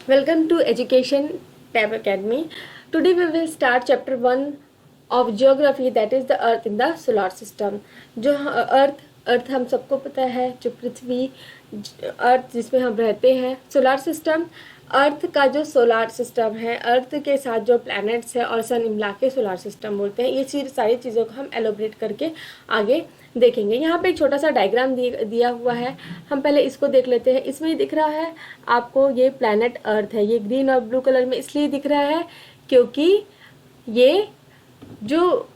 Welcome to Education Tab Academy. Today we will start chapter 1 of geography, that is the earth in the solar system. जो अर्थ हम सबको पता है, जो पृथ्वी अर्थ जिसमें हम रहते हैं, सोलार सिस्टम अर्थ का जो सोलार सिस्टम है, अर्थ के साथ जो प्लैनेट्स है और सन मिला के सोलार सिस्टम बोलते हैं। ये सारी चीज़ों को हम एलोबरेट करके आगे देखेंगे। यहाँ पे एक छोटा सा डायग्राम दिया हुआ है, हम पहले इसको देख लेते हैं। इसमें दिख रहा है आपको ये प्लैनेट अर्थ है। ये ग्रीन और ब्लू कलर में इसलिए दिख रहा है क्योंकि ये जो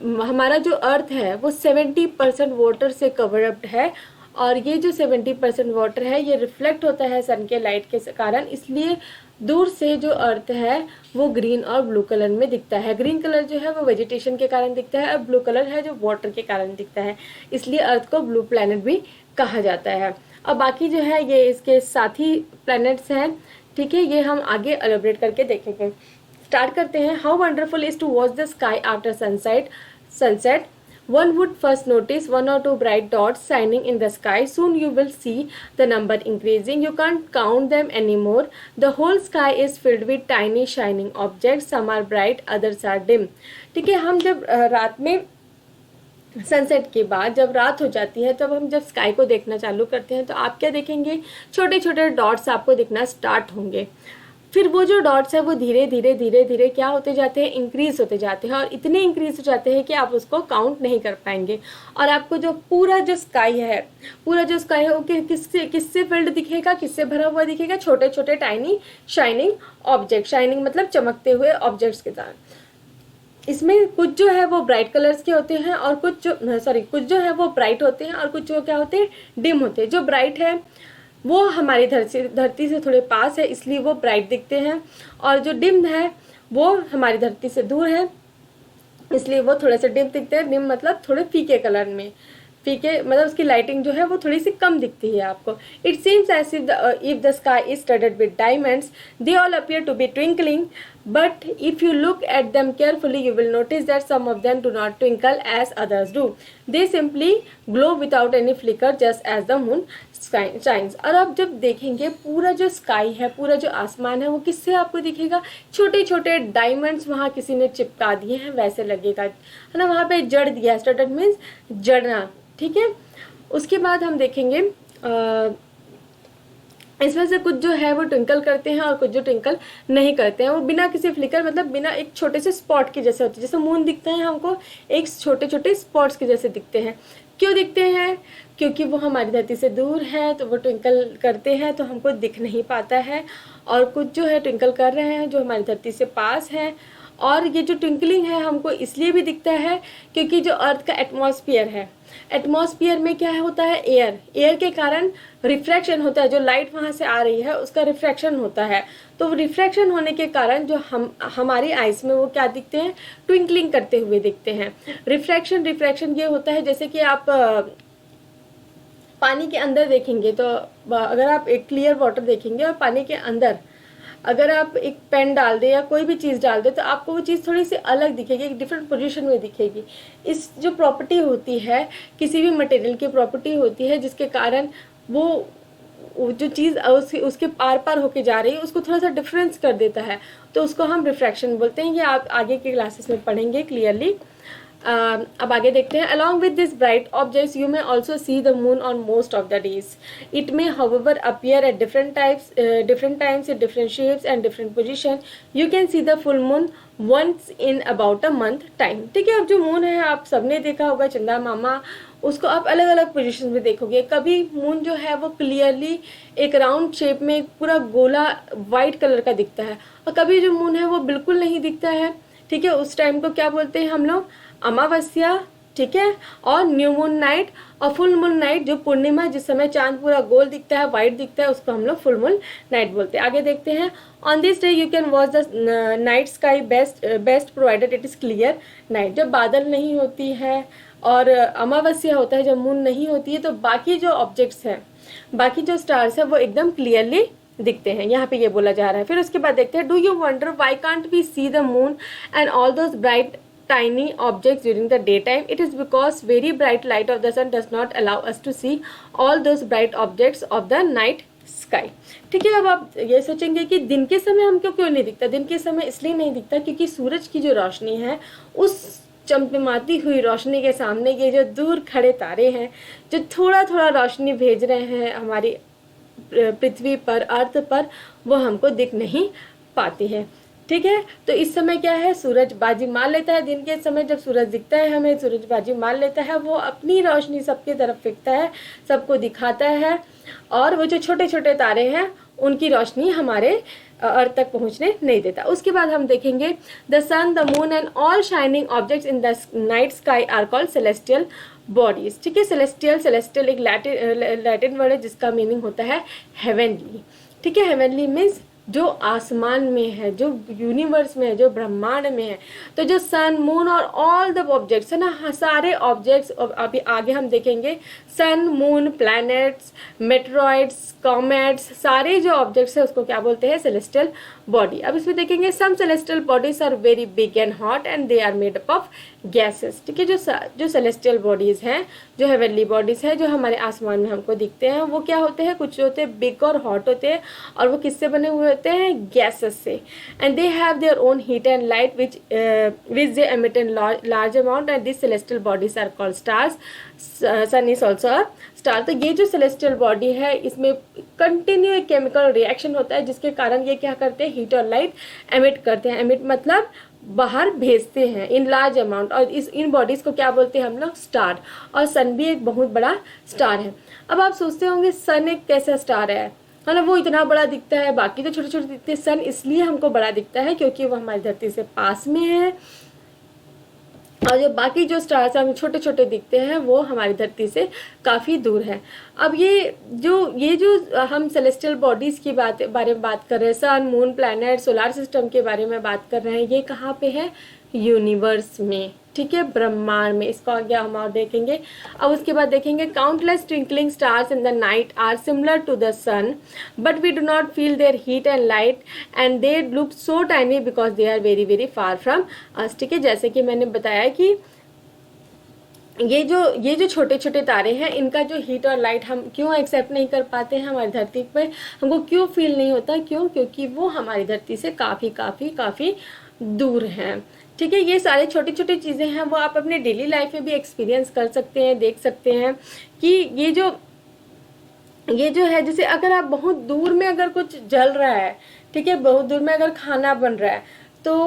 हमारा जो अर्थ है वो 70% वाटर से कवर्ड है, और ये जो 70% वाटर है ये रिफ्लेक्ट होता है सन के लाइट के कारण, इसलिए दूर से जो अर्थ है वो ग्रीन और ब्लू कलर में दिखता है। ग्रीन कलर जो है वो वेजिटेशन के कारण दिखता है और ब्लू कलर है जो वाटर के कारण दिखता है, इसलिए अर्थ को ब्लू प्लैनेट भी कहा जाता है। अब बाकी जो है ये इसके साथी प्लैनेट्स हैं, ठीक है, ये हम आगे एलोबरेट करके देखेंगे। स्टार्ट करते हैं। How wonderful is to watch the sky after sunset. One would first notice one or two bright dots shining in the sky. Soon you will see the number increasing. You can't count them anymore. The whole sky is filled with tiny shining objects. Some are bright, others are dim. ठीक है, हम जब रात में sunset के बाद जब रात हो जाती है तब हम जब स्काई को देखना चालू करते हैं तो आप क्या देखेंगे, छोटे छोटे डॉट्स आपको दिखना स्टार्ट होंगे। फिर वो जो डॉट्स है वो धीरे धीरे धीरे धीरे क्या होते जाते हैं, इंक्रीज होते जाते हैं, और इतने इंक्रीज हो जाते हैं कि आप उसको काउंट नहीं कर पाएंगे। और आपको जो पूरा जो स्काई है वो किससे फिल्ड दिखेगा, किससे भरा हुआ दिखेगा, छोटे छोटे टाइनी शाइनिंग ऑब्जेक्ट। शाइनिंग मतलब चमकते हुए ऑब्जेक्ट्स के साथ। इसमें कुछ जो है वो ब्राइट कलर्स के होते हैं और कुछ जो है वो ब्राइट होते हैं और कुछ जो क्या होते हैं, डिम होते हैं। जो ब्राइट है वो हमारी धरती से थोड़े पास है, इसलिए वो ब्राइट दिखते हैं, और जो डिम है वो हमारी धरती से दूर है, इसलिए वो थोड़े से डिम दिखते हैं। डिम मतलब थोड़े फीके कलर में, फीके मतलब उसकी लाइटिंग जो है वो थोड़ी सी कम दिखती है आपको। It seems as if the sky is studded with diamonds, they all appear to be twinkling, but if you look at them carefully you will notice that some of them do not twinkle as others do. They simply glow without any flicker, just as the moon shines. और आप जब देखेंगे पूरा जो sky है, पूरा जो आसमान है वो किससे आपको दिखेगा, छोटे छोटे डायमंड्स वहाँ किसी ने चिपका दिए हैं वैसे लगेगा, है ना। वहाँ पे जड़ दिया है, स्टडेड मीन्स जड़ना, ठीक है। उसके बाद हम देखेंगे इसमें से कुछ जो है वो ट्विंकल करते हैं और कुछ जो ट्विंकल नहीं करते हैं। वो बिना किसी फ्लिकर मतलब बिना एक छोटे से स्पॉट के जैसे होते हैं। जैसे मून दिखता है हमको एक छोटे छोटे स्पॉट्स के जैसे दिखते हैं। क्यों दिखते हैं, क्योंकि वो हमारी धरती से दूर है तो वो ट्विंकल करते हैं तो हमको दिख नहीं पाता है। और कुछ जो है ट्विंकल कर रहे हैं जो हमारी धरती से पास है। और ये जो ट्विंकलिंग है हमको इसलिए भी दिखता है क्योंकि जो अर्थ का एटमॉस्फेयर है, एटमॉस्फेयर में क्या होता है, एयर के कारण रिफ्रैक्शन होता है। जो लाइट वहाँ से आ रही है उसका रिफ्रैक्शन होता है, तो रिफ्रैक्शन होने के कारण जो हमारी आइज में वो क्या दिखते हैं, ट्विंकलिंग करते हुए दिखते हैं। रिफ्रैक्शन ये होता है जैसे कि आप पानी के अंदर देखेंगे तो अगर आप एक क्लियर वाटर देखेंगे और पानी के अंदर अगर आप एक पेन डाल दे या कोई भी चीज़ डाल दे तो आपको वो चीज़ थोड़ी सी अलग दिखेगी, एक डिफरेंट पोजीशन में दिखेगी। इस जो प्रॉपर्टी होती है किसी भी मटेरियल की प्रॉपर्टी होती है जिसके कारण वो जो चीज़ उसके पार पार होके जा रही है उसको थोड़ा सा डिफरेंस कर देता है, तो उसको हम रिफ्रैक्शन बोलते हैं। ये आप आगे के क्लासेस में पढ़ेंगे क्लियरली। अब आगे देखते हैं। Along with these bright objects, you may also see the moon on most of the days. It may, however, appear at different times, in different shapes and different position. You can see the full moon once in about a month time. ठीक है, अब जो moon है आप सबने देखा होगा, चंदा मामा, उसको आप अलग अलग पोजीशन में देखोगे। कभी मून जो है वो क्लियरली एक राउंड शेप में पूरा गोला वाइट कलर का दिखता है, और कभी जो मून है वो बिल्कुल नहीं दिखता है। ठीक है, उस टाइम को क्या बोलते हैं हम लोग, अमावस्या, ठीक है, और न्यू मून नाइट और फुल मून नाइट जो पूर्णिमा जिस समय चांद पूरा गोल दिखता है, वाइट दिखता है, उसको हम लोग फुल मून नाइट बोलते हैं। आगे देखते हैं। On this day you can watch the night sky best provided it is clear night. जब बादल नहीं होती है और अमावस्या होता है, जब मून नहीं होती है, तो बाकी जो ऑब्जेक्ट्स हैं, बाकी जो स्टार्स हैं वो एकदम क्लियरली दिखते हैं, यहाँ पे ये बोला जा रहा है। फिर उसके बाद देखते हैं। Do you wonder why can't we see the moon and all those bright tiny objects during the daytime? It is because very bright light of the sun does not allow us to see all those bright objects of the night sky. ठीक है, अब आप ये सोचेंगे कि दिन के समय हमको क्यों नहीं दिखता। दिन के समय इसलिए नहीं दिखता क्योंकि सूरज की जो रोशनी है उस चमचमाती हुई रोशनी के सामने ये जो दूर खड़े तारे हैं जो थोड़ा थोड़ा रोशनी भेज रहे हैं हमारी पृथ्वी पर, अर्थ पर, वो हमको दिख नहीं पाती है। ठीक है, तो इस समय क्या है, सूरज बाजी मार लेता है। दिन के समय जब सूरज दिखता है हमें, सूरज बाजी मार लेता है, वो अपनी रोशनी सबके तरफ फेंकता है, सबको दिखाता है, और वो जो छोटे छोटे तारे हैं उनकी रोशनी हमारे अर्थ तक पहुंचने नहीं देता। उसके बाद हम देखेंगे the sun, the moon and all shining objects in the night sky are called celestial bodies. ठीक है, सेलेस्टियल एक लैटिन वर्ड है जिसका मीनिंग होता है हेवनली। ठीक है, हेवनली मीन्स जो आसमान में है, जो यूनिवर्स में है, जो ब्रह्मांड में है। तो जो सन, मून और ऑल द ऑब्जेक्ट्स है ना, सारे ऑब्जेक्ट्स, अभी आगे हम देखेंगे सन, मून, प्लैनेट्स, मेट्रॉइड्स, कॉमेट्स, सारे जो ऑब्जेक्ट्स है उसको क्या बोलते हैं, सेलेस्टियल बॉडी। अब इसमें देखेंगे some celestial bodies are very big and hot and they are made up of gases. ठीक है, जो सेलेस्टियल बॉडीज हैं, जो हेवनली बॉडीज है, जो हमारे आसमान में हमको दिखते हैं, वो क्या होते हैं, कुछ होते हैं बिग और हॉट होते हैं, और वो किससे बने हुए होते हैं, गैसेस से। And they have their own heat and light which they emit in large amount and this celestial bodies are called stars. Sun is also a star. तो ये जो सेलेस्टियल बॉडी है इसमें कंटिन्यू एक केमिकल रिएक्शन होता है जिसके कारण ये क्या करते हैं, हीट और लाइट एमिट करते हैं। एमिट मतलब बाहर भेजते हैं इन लार्ज अमाउंट, और इन बॉडीज को क्या बोलते हैं हम लोग, स्टार। और सन भी एक बहुत बड़ा स्टार है। अब आप सोचते होंगे सन एक कैसा स्टार है ना, वो इतना बड़ा दिखता है, बाकी तो छोटे छोटे दिखते हैं। सन इसलिए हमको बड़ा दिखता है क्योंकि वो हमारी धरती से पास में है, और जो बाकी जो स्टार्स हमें छोटे छोटे दिखते हैं वो हमारी धरती से काफ़ी दूर है। अब ये जो हम सेलेस्टियल बॉडीज़ की बारे में बात कर रहे हैं, सन, मून, प्लैनेट, सोलार सिस्टम के बारे में बात कर रहे हैं, ये कहाँ पे है, यूनिवर्स में। ठीक है, ब्रह्मांड में। इसको आगे हम और देखेंगे। अब उसके बाद देखेंगे countless twinkling stars in the night are similar to the sun but we do not feel their heat and light and they look so tiny because they are very very far from us. ठीक है, जैसे कि मैंने बताया कि ये जो छोटे छोटे तारे हैं इनका जो हीट और लाइट हम क्यों एक्सेप्ट नहीं कर पाते हैं हमारी धरती पे, हमको क्यों फील नहीं होता, क्यों, क्योंकि वो हमारी धरती से काफ़ी काफ़ी काफ़ी दूर हैं। ठीक है, ये सारे छोटी छोटी चीज़ें हैं वो आप अपने डेली लाइफ में भी एक्सपीरियंस कर सकते हैं, देख सकते हैं कि ये जो है, जैसे अगर आप बहुत दूर में अगर कुछ जल रहा है, ठीक है, बहुत दूर में अगर खाना बन रहा है, तो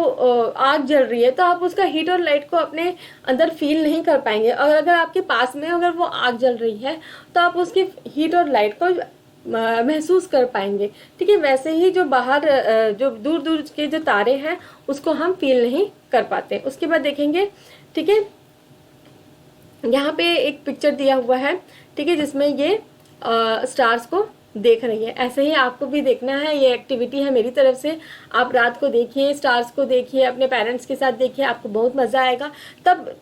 आग जल रही है, तो आप उसका हीट और लाइट को अपने अंदर फील नहीं कर पाएंगे। और अगर आपके पास में अगर वो आग जल रही है तो आप उसकी हीट और लाइट को महसूस कर पाएंगे। ठीक है, वैसे ही जो बाहर जो दूर दूर के जो तारे हैं उसको हम फील नहीं कर पाते। उसके बाद देखेंगे, ठीक है, यहाँ पे एक पिक्चर दिया हुआ है, ठीक है, जिसमें ये स्टार्स को देख रही है। ऐसे ही आपको भी देखना है, ये एक्टिविटी है मेरी तरफ से। आप रात को देखिए, स्टार्स को देखिए, अपने पेरेंट्स के साथ देखिए, आपको बहुत मज़ा आएगा।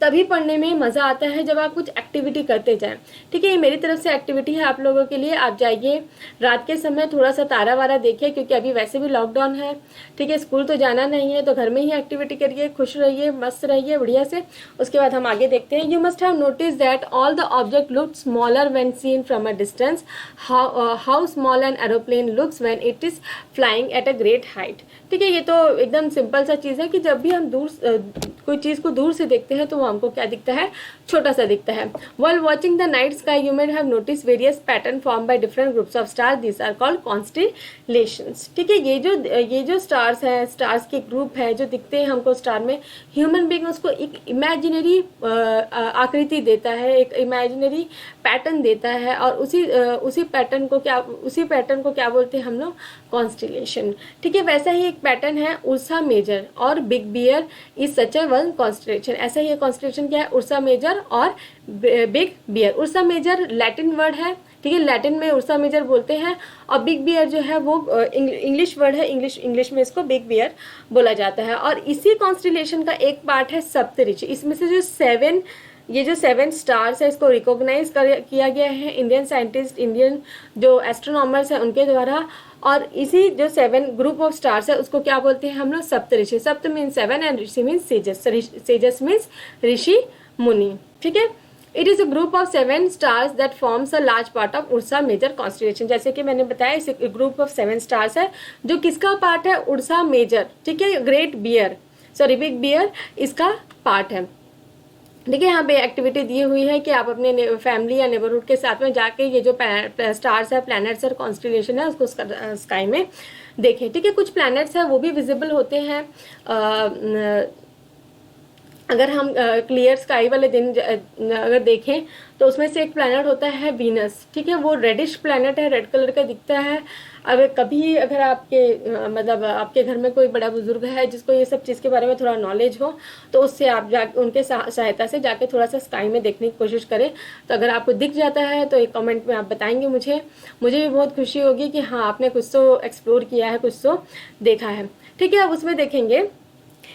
तभी पढ़ने में मज़ा आता है जब आप कुछ एक्टिविटी करते जाएं। ठीक है, ये मेरी तरफ से एक्टिविटी है आप लोगों के लिए। आप जाइए रात के समय थोड़ा सा तारा वारा देखिए, क्योंकि अभी वैसे भी लॉकडाउन है। ठीक है, स्कूल तो जाना नहीं है, तो घर में ही एक्टिविटी करिए, खुश रहिए, मस्त रहिए, बढ़िया से। उसके बाद हम आगे देखते हैं। You must have notice that all the object look smaller when seen from a distance. How small an aeroplane looks when it is flying at a great height. ठीक है, ये तो एकदम सिंपल सा चीज़ है कि जब भी हम कोई चीज़ को दूर से देखते हैं तो वो हमको क्या दिखता है, छोटा सा दिखता है। While watching the night sky, you may have noticed various pattern formed by different groups of stars. These are called constellations. ठीक है, ये जो स्टार्स हैं, स्टार्स के ग्रुप है जो दिखते हैं हमको स्टार में, ह्यूमन बीइंग उसको एक इमेजिनरी आकृति देता है, एक इमेजिनरी पैटर्न देता है, और उसी पैटर्न को क्या बोलते हैं हम लोग, कॉन्स्टिलेशन। ठीक है, वैसा ही एक पैटर्न है उर्सा मेजर और big bear is such a one constellation. ऐसा ही कॉन्स्टिलेशन क्या है, उर्सा मेजर और big bear. Ursa Major Latin word है, ठीक है, लैटिन में उर्सा मेजर बोलते हैं, और बिग बियर जो है वो इंग्लिश वर्ड है, इंग्लिश में इसको बिग बियर बोला जाता है। और इसी कॉन्स्टिलेशन का एक पार्ट है सप्तऋषि। इसमें से जो सेवन स्टार्स है इसको रिकॉग्नाइज किया गया है इंडियन जो एस्ट्रोनॉमर्स हैं उनके द्वारा, और इसी जो 7 ग्रुप ऑफ स्टार्स है उसको क्या बोलते हैं हम लोग, Saptarishi. Sapta means 7 and rishi means sages. Sages means rishi muni. ठीक है, it is a group of 7 stars that forms a large part of Ursa Major constellation. जैसे कि मैंने बताया इस ग्रुप ऑफ 7 स्टार्स है जो किसका पार्ट है, उर्सा मेजर, ठीक है, great bear, sorry big bear इसका पार्ट है। देखिए यहाँ पे एक्टिविटी दी हुई है कि आप अपने फैमिली या नेबरहुड के साथ में जाके ये जो स्टार्स है, प्लैनेट्स और कॉन्स्टिलेशन है उसको स्काई में देखें, ठीक है। कुछ प्लैनेट्स हैं वो भी विजिबल होते हैं अगर हम क्लियर स्काई वाले दिन अगर देखें तो उसमें से एक प्लैनेट होता है वीनस, ठीक है। वो रेडिश प्लैनेट है, रेड कलर का दिखता है। अगर कभी अगर आपके मतलब आपके घर में कोई बड़ा बुजुर्ग है जिसको ये सब चीज़ के बारे में थोड़ा नॉलेज हो तो उससे आप जा उनके सहायता से जाके थोड़ा सा स्काई में देखने की कोशिश करें। तो अगर आपको दिख जाता है तो एक कमेंट में आप बताएंगे मुझे भी बहुत खुशी होगी कि हाँ आपने कुछ तो एक्सप्लोर किया है, कुछ तो देखा है, ठीक है। अब उसमें देखेंगे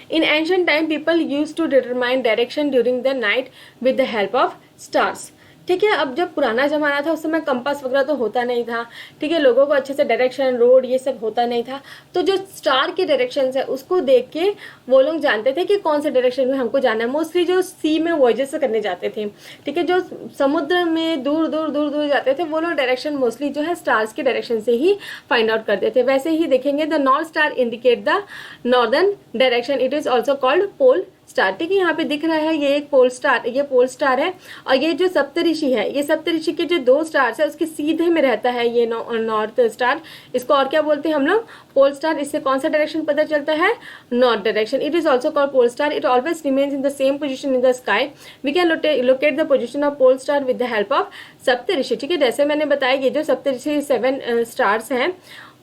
In ancient time, people used to determine direction during the night with the help of stars. ठीक है। अब जब पुराना ज़माना था उस समय कंपास वगैरह तो होता नहीं था, ठीक है। लोगों को अच्छे से डायरेक्शन, रोड ये सब होता नहीं था, तो जो स्टार के डायरेक्शन है उसको देख के वो लोग जानते थे कि कौन से डायरेक्शन में हमको जाना है। मोस्टली जो सी में वॉयजेस करने जाते थे, ठीक है, जो समुद्र में दूर दूर दूर दूर जाते थे वो लोग डायरेक्शन मोस्टली जो है स्टार्स के डायरेक्शन से ही फाइंड आउट करते थे। वैसे ही देखेंगे the north star indicate the northern direction, it is also called pole star, ठीक है। यहाँ पे दिख रहा है ये एक पोल स्टार, ये पोल स्टार है। और ये जो सप्तऋषि है, ये सप्तऋषि के जो 2 स्टार्स है उसके सीधे में रहता है ये नॉर्थ स्टार, इसको और क्या बोलते हैं हम लोग, पोल स्टार। इससे कौन सा डायरेक्शन पता चलता है, north direction. It is also called pole star, it always remains in the same position in the sky. We can locate the position of pole star with the help of Saptarishi, ठीक है। जैसे मैंने बताया ये जो सप्तऋषि 7 स्टार्स हैं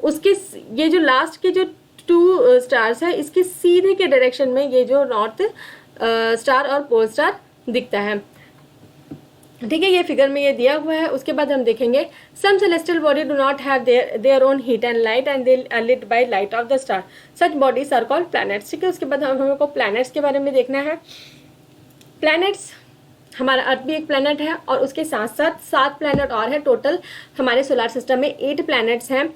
उसके ये जो लास्ट के जो 2 स्टार्स है इसके सीधे के डायरेक्शन में ये जो नॉर्थ स्टार और पोल स्टार दिखता है, ठीक है। ये फिगर में ये दिया हुआ है। उसके बाद हम देखेंगे some celestial body do not have their own heat and light and they are lit by light of the star, such bodies are called planets, ठीक है। उसके बाद हमको प्लैनेट्स के बारे में देखना है। प्लैनेट्स, हमारा अर्थ भी एक प्लैनेट है और उसके साथ साथ 7 प्लैनेट और है। टोटल हमारे सोलर सिस्टम में 8 प्लैनेट्स हैं,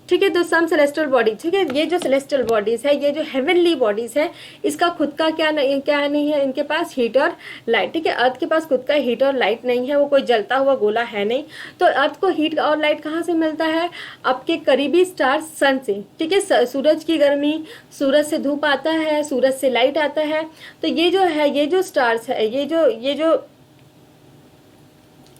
ठीक है। तो सम सेलेस्टियल बॉडी, ठीक है, ये जो सेलेस्टियल बॉडीज है, ये जो हेवनली बॉडीज है, इसका खुद का क्या नहीं है, इनके पास हीट और लाइट, ठीक है। अर्थ के पास खुद का हीट और लाइट नहीं है, वो कोई जलता हुआ गोला है नहीं। तो अर्थ को हीट और लाइट कहाँ से मिलता है, आपके करीबी स्टार सन से, ठीक है। सूरज की गर्मी, सूरज से धूप आता है, सूरज से लाइट आता है। तो ये जो है, ये जो स्टार्स है,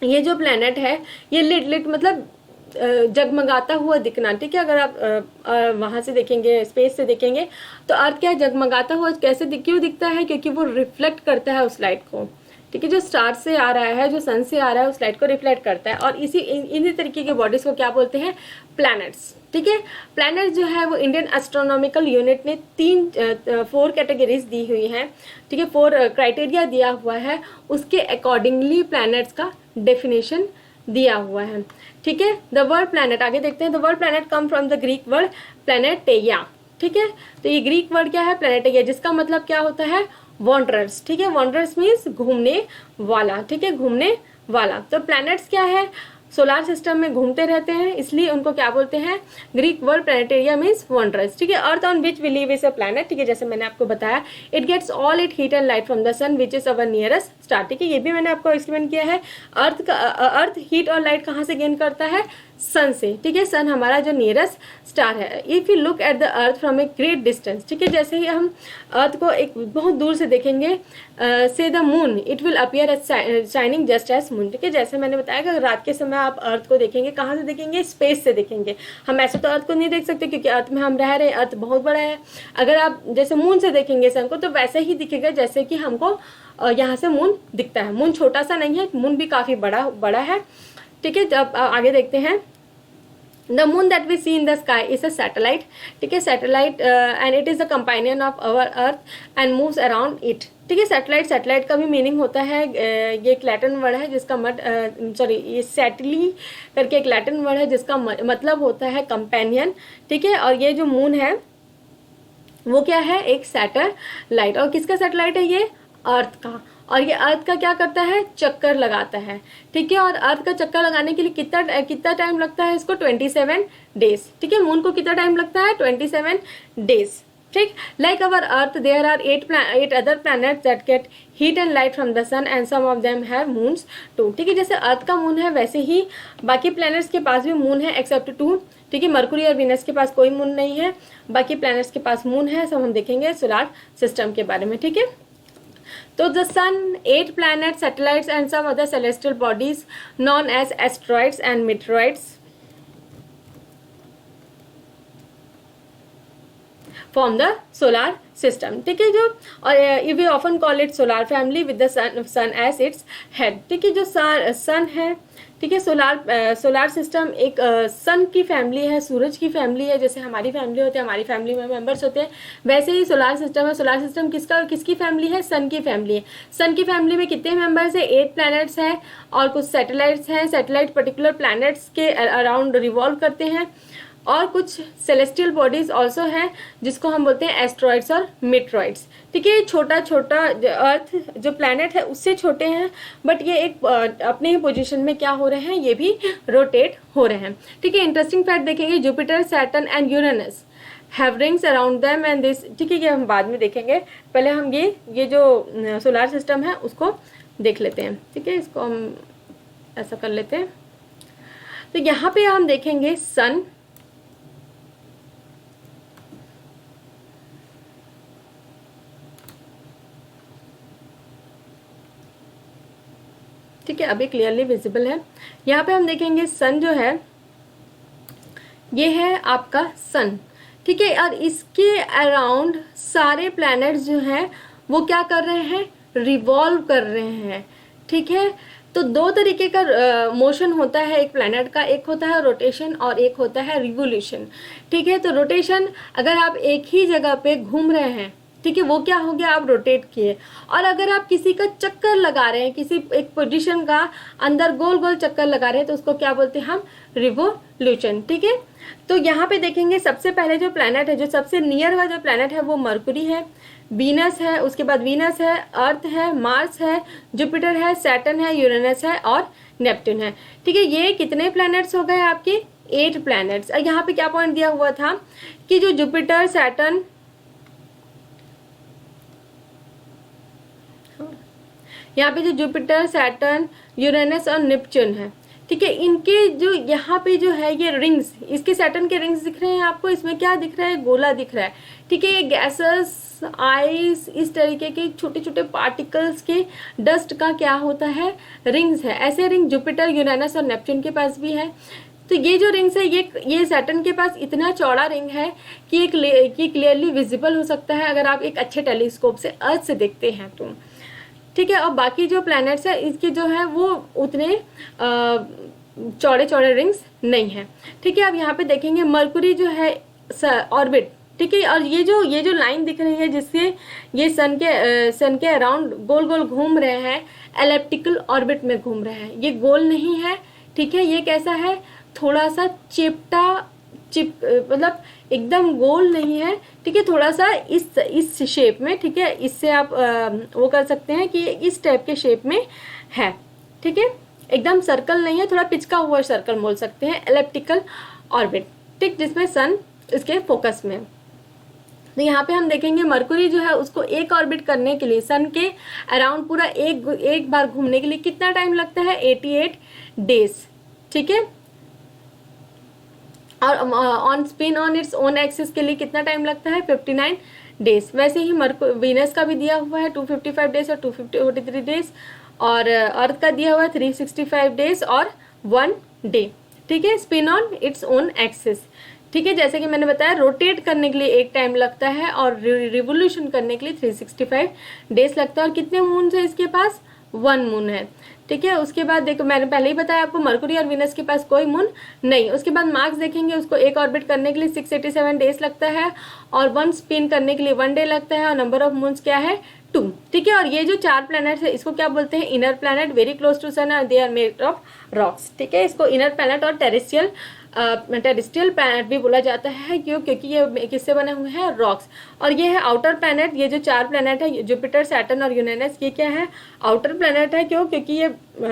ये जो प्लैनेट है, ये लिट मतलब जगमगाता हुआ दिखना, ठीक है। अगर आप वहाँ से देखेंगे, स्पेस से देखेंगे तो अर्थ क्या जगमगाता हुआ कैसे क्यों दिखता है, क्योंकि वो रिफ्लेक्ट करता है उस लाइट को, ठीक है। जो स्टार से आ रहा है, जो सन से आ रहा है, उस लाइट को रिफ्लेक्ट करता है। और इन्हीं तरीके के बॉडीज को क्या बोलते हैं, प्लैनेट्स, ठीक है। प्लैनेट्स जो है वो इंडियन एस्ट्रोनॉमिकल यूनिट ने 4 कैटेगरीज दी हुई हैं, ठीक है। 4 क्राइटेरिया दिया हुआ है, उसके अकॉर्डिंगली प्लैनेट्स का डेफिनेशन दिया हुआ है, ठीक है। द वर्ड प्लैनेट, आगे देखते हैं। The word planet come from the Greek word planetai, ठीक है। तो ये ग्रीक वर्ड क्या है, प्लैनेटेया, जिसका मतलब क्या होता है, वॉन्डरर्स, ठीक है। वॉन्डरर्स मीन्स घूमने वाला, ठीक है, घूमने वाला। तो प्लैनेट्स क्या है, सोलार सिस्टम में घूमते रहते हैं, इसलिए उनको क्या बोलते हैं, Greek word planetaria means wanderers, ठीक है। Earth on which we live is a planet, ठीक है, जैसे मैंने आपको बताया। It gets all it heat and light from the sun which is our nearest star, ठीक है। ये भी मैंने आपको एक्सप्लेन किया है। अर्थ हीट और लाइट कहाँ से गेन करता है, सन से, ठीक है। सन हमारा जो नियरेस्ट स्टार है। If you look at the earth from a great distance, ठीक है, जैसे ही हम अर्थ को एक बहुत दूर से देखेंगे, से the moon it will appear as shining just as moon, ठीक है। जैसे मैंने बताया कि रात के समय आप अर्थ को देखेंगे, कहाँ से देखेंगे, स्पेस से देखेंगे। हम ऐसे तो अर्थ को नहीं देख सकते क्योंकि अर्थ में हम रह रहे हैं, अर्थ बहुत बड़ा है। अगर आप जैसे मून से देखेंगे सन को तो वैसे ही दिखेगा जैसे कि हमको यहाँ से मून दिखता है। मून छोटा सा नहीं है, मून भी काफ़ी बड़ा है, ठीक है। अब आगे देखते हैं। The moon that we see in the sky is a satellite, ठीक है। Satellite and it is the companion of our earth and moves around it, ठीक है। सैटेलाइट का भी मीनिंग होता है, ये एक लैटिन वर्ड है जिसका ये सैटेली करके एक लैटिन वर्ड है जिसका मतलब होता है कंपेनियन, ठीक है। और ये जो मून है वो क्या है, एक सैटेलाइट। और किसका सैटेलाइट है, ये अर्थ का। और ये अर्थ का क्या करता है, चक्कर लगाता है, ठीक है। और अर्थ का चक्कर लगाने के लिए कितना टाइम लगता है इसको, 27 डेज, ठीक है। मून को कितना टाइम लगता है, 27 डेज, ठीक। Like our earth there are 8 other planets that get heat and light from the sun and some of them have moons too. ठीक है, जैसे अर्थ का मून है वैसे ही बाकी प्लैनेट्स के पास भी मून है एक्सेप्ट 2। ठीक है, मरकुरी और वीनस के पास कोई मून नहीं है, बाकी प्लैनेट्स के पास मून है। सब हम देखेंगे सोलर सिस्टम के बारे में। ठीक है, तो the sun, 8 planets, satellites and some other celestial bodies known as asteroids and meteoroids form the solar system। ठीक है, जो और we often call it solar family with the sun as its head। ठीक है, जो सन है, ठीक है, सोलार सिस्टम एक सन की फैमिली है, सूरज की फैमिली है। जैसे हमारी फैमिली होती है, हमारी फैमिली में मेंबर्स होते हैं, वैसे ही सोलार सिस्टम है। सोलार सिस्टम किसकी फैमिली है? सन की फैमिली है। सन की फैमिली में कितने मेंबर्स है? 8 प्लैनेट्स हैं और कुछ सैटेलाइट्स हैं। सैटेलाइट पर्टिकुलर प्लैनेट्स के अराउंड रिवॉल्व करते हैं, और कुछ सेलेस्टियल बॉडीज ऑल्सो हैं जिसको हम बोलते हैं एस्ट्रॉइड्स और मीटरॉइड्स। ठीक है, छोटा छोटा अर्थ जो प्लैनेट है उससे छोटे हैं, बट ये एक अपने ही पोजीशन में क्या हो रहे हैं, ये भी रोटेट हो रहे हैं। ठीक है, इंटरेस्टिंग फैक्ट देखेंगे, Jupiter, Saturn and Uranus have rings around them and this. ठीक है, ये हम बाद में देखेंगे, पहले हम ये जो सोलार सिस्टम है उसको देख लेते हैं। ठीक है, इसको हम ऐसा कर लेते हैं। तो यहाँ पे हम देखेंगे सन, ठीक है, अभी क्लियरली विजिबल है। यहाँ पे हम देखेंगे सन जो है ये है आपका सन। ठीक है, और इसके अराउंड सारे प्लैनेट्स जो हैं वो क्या कर रहे हैं? रिवॉल्व कर रहे हैं। ठीक है, तो 2 तरीके का मोशन होता है एक प्लैनेट का, एक होता है रोटेशन और एक होता है रिवोल्यूशन। ठीक है, तो रोटेशन, अगर आप एक ही जगह पे घूम रहे हैं, ठीक है, वो क्या हो गया? आप रोटेट किए। और अगर आप किसी का चक्कर लगा रहे हैं, किसी एक पोजीशन का अंदर गोल गोल चक्कर लगा रहे हैं, तो उसको क्या बोलते हैं हम? रिवोल्यूशन। ठीक है, तो यहाँ पे देखेंगे सबसे पहले जो प्लैनेट है, जो सबसे नियर का जो प्लैनेट है वो मरकुरी है, वीनस है, उसके बाद वीनस है, अर्थ है, मार्स है, जुपिटर है, सैटर्न है, यूरेनस है और नेपट्टून है। ठीक है, ये कितने प्लैनेट्स हो गए आपके? 8 प्लैनेट्स। और यहाँ पे क्या पॉइंट दिया हुआ था कि जो जुपिटर, सैटर्न, यहाँ पे जो जुपिटर, सैटर्न, यूरेनस और नेपच्यून है, ठीक है, इनके जो यहाँ पे जो है ये रिंग्स, इसके सैटर्न के रिंग्स दिख रहे हैं आपको, इसमें क्या दिख रहा है? गोला दिख रहा है। ठीक है, ये गैसेस, आइस, इस तरीके के छोटे छोटे पार्टिकल्स के डस्ट का क्या होता है? रिंग्स है। ऐसे रिंग जुपिटर, यूरेनस और नेपच्यून के पास भी है। तो ये जो रिंग्स है ये सैटर्न के पास इतना चौड़ा रिंग है कि ये क्लियरली विजिबल हो सकता है अगर आप एक अच्छे टेलीस्कोप से अर्थ से देखते हैं तो। ठीक है, और बाकी जो प्लैनेट्स है इसके जो है वो उतने चौड़े चौड़े रिंग्स नहीं है। ठीक है, अब यहाँ पे देखेंगे मरकुरी जो है ऑर्बिट। ठीक है, और ये जो लाइन दिख रही है जिससे ये सन के अराउंड गोल गोल घूम रहे हैं, एलिप्टिकल ऑर्बिट में घूम रहे हैं। ये गोल नहीं है। ठीक है, ये कैसा है? थोड़ा सा मतलब एकदम गोल नहीं है। ठीक है, थोड़ा सा इस शेप में। ठीक है, इससे आप वो कर सकते हैं कि इस टाइप के शेप में है। ठीक है, एकदम सर्कल नहीं है, थोड़ा पिचका हुआ सर्कल बोल सकते हैं, एलिप्टिकल ऑर्बिट। ठीक, जिसमें सन इसके फोकस में। तो यहाँ पे हम देखेंगे मरकुरी जो है उसको एक ऑर्बिट करने के लिए सन के अराउंड पूरा एक बार घूमने के लिए कितना टाइम लगता है? 88 डेज। ठीक है, और on spin on its own axis के लिए कितना टाइम लगता है? 59 डेज। वैसे ही वीनस का भी दिया हुआ है 255 डेज और 243 डेज, और अर्थ का दिया हुआ है 365 डेज और 1 डे। ठीक है, spin on its own axis. ठीक है, जैसे कि मैंने बताया रोटेट करने के लिए एक टाइम लगता है और रिवोल्यूशन करने के लिए 365 डेज लगता है। और कितने मून है इसके पास? 1 मून है। ठीक है, उसके बाद देखो मैंने पहले ही बताया आपको मरकुरी और वीनस के पास कोई मून नहीं। उसके बाद मार्स देखेंगे, उसको एक ऑर्बिट करने के लिए 687 डेज लगता है और 1 स्पिन करने के लिए 1 डे लगता है, और नंबर ऑफ मून्स क्या है? 2। ठीक है, और ये जो 4 प्लैनेट्स है इसको क्या बोलते हैं? Inner planet, very close to sun और they are made of rocks. ठीक है, इसको इनर प्लैनेट और टेरेस्ट्रियल प्लैनेट भी बोला जाता है। क्यों? क्योंकि ये किससे बने हुए हैं? रॉक्स। और ये है आउटर प्लैनेट। ये जो 4 प्लैनेट है जुपिटर, सैटर्न और यूरेनस, ये क्या है? आउटर प्लैनेट है। क्यों? क्योंकि ये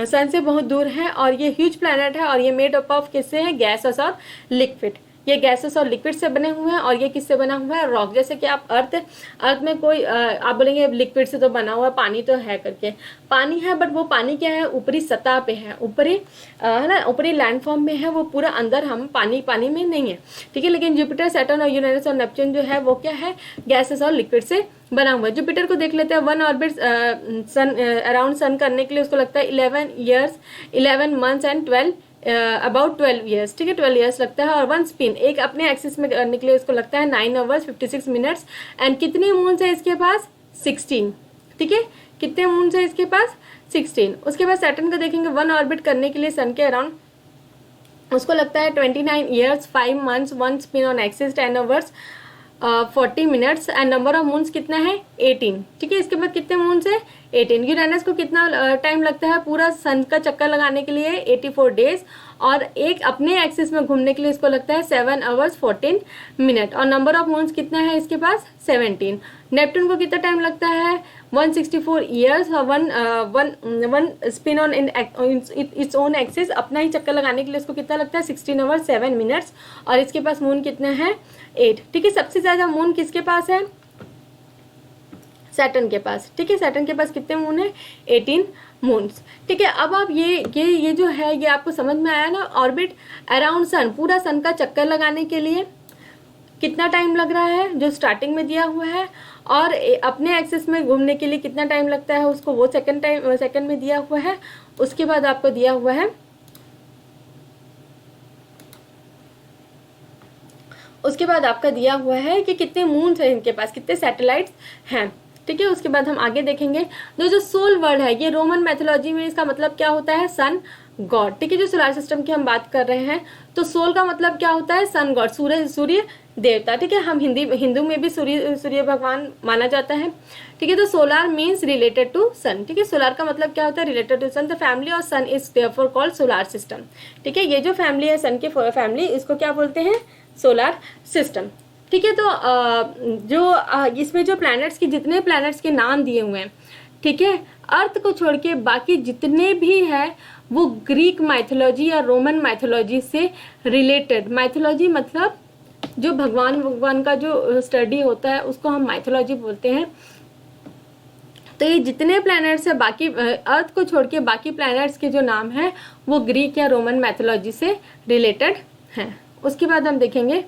सन से बहुत दूर है और ये ह्यूज प्लैनेट है और ये मेड अप ऑफ किससे है? गैसेस और लिक्विड। ये गैसेस और लिक्विड से बने हुए हैं, और ये किससे बना हुआ है, रॉक। जैसे कि आप अर्थ में कोई आप बोलेंगे लिक्विड से तो बना हुआ है, पानी तो है करके, पानी है, बट वो पानी क्या है, ऊपरी सतह पे है, ऊपरी है ना, ऊपरी लैंडफॉर्म में है, वो पूरा अंदर हम पानी में नहीं है, ठीक है। लेकिन जुपिटर, सैटर्न और यूरेनस और नेपच्यून जो है वो क्या है, गैसेस और लिक्विड से बना हुआ है। जुपिटर को देख लेते हैं, 1 ऑर्बिट सन अराउंड सन करने के लिए उसको लगता है 11 मंथ्स एंड 12 ईयर्स, ठीक है, 12 ईयर्स लगता है। और 1 स्पिन, एक अपने एक्सिस में करने के लिए उसको लगता है 9 आवर्स 56 मिनट्स। एंड कितने मून्स है इसके पास, 16, ठीक है, कितने मून्स है इसके पास, 16। उसके बाद सैटर्न को देखेंगे, 1 ऑर्बिट करने के लिए सन के अराउंड उसको लगता है 29 years 5 months, 1 spin on axis 10 hours 40 minutes. And number of moons कितना है, 18, ठीक है। इसके बाद कितने मून्स है, 18। यूरेनस को कितना टाइम लगता है पूरा सन का चक्कर लगाने के लिए, 84 डेज। और एक अपने एक्सिस में घूमने के लिए इसको लगता है 7 आवर्स 14 मिनट। और नंबर ऑफ मून्स कितना है इसके पास, 17। नेपट्टून को कितना टाइम लगता है, 164 ईयर्स और one spin on its own axis, अपना ही चक्कर लगाने के लिए इसको कितना लगता है, 16 आवर्स 7 मिनट्स। और इसके पास मून कितने हैं, 8, ठीक है। सबसे ज्यादा मून किसके पास है, सैटर्न के पास, ठीक है। सैटर्न के पास कितने मून है, 18 मून्स, ठीक है। अब आप ये जो है ये आपको समझ में आया ना, ऑर्बिट अराउंड सन, पूरा सन का चक्कर लगाने के लिए कितना टाइम लग रहा है, जो स्टार्टिंग में दिया हुआ है, और अपने एक्सिस में घूमने के लिए कितना टाइम लगता है उसको, वो सेकंड में दिया हुआ है। उसके बाद आपको दिया हुआ है, उसके बाद आपका दिया हुआ है कि कितने मून्स हैं इनके पास, कितने सैटेलाइट्स हैं, ठीक है। उसके बाद हम आगे देखेंगे, जो सोल वर्ड है, ये रोमन मैथोलॉजी में इसका मतलब क्या होता है, सन गॉड, ठीक है। जो सोलर सिस्टम की हम बात कर रहे हैं, तो सोल का मतलब क्या होता है, सन गॉड, सूर्य देवता, ठीक है। हम हिंदू में भी सूर्य भगवान माना जाता है, ठीक है। तो solar means related to sun, ठीक है। सोलार का मतलब क्या होता है, related to sun. The family of sun is therefore called solar system, ठीक है। ये जो फैमिली है सन की फैमिली, इसको क्या बोलते हैं, सोलार सिस्टम, ठीक है। तो इसमें जो प्लैनेट्स की, जितने प्लैनेट्स के नाम दिए हुए हैं, ठीक है, अर्थ को छोड़ के बाकी जितने भी है वो ग्रीक माइथोलॉजी या रोमन माइथोलॉजी से रिलेटेड। माइथोलॉजी मतलब जो भगवान का जो स्टडी होता है उसको हम माइथोलॉजी बोलते हैं। तो ये जितने प्लैनेट्स है, बाकी अर्थ को छोड़ के बाकी प्लैनेट्स के जो नाम है वो ग्रीक या रोमन मैथोलॉजी से रिलेटेड हैं। उसके बाद हम देखेंगे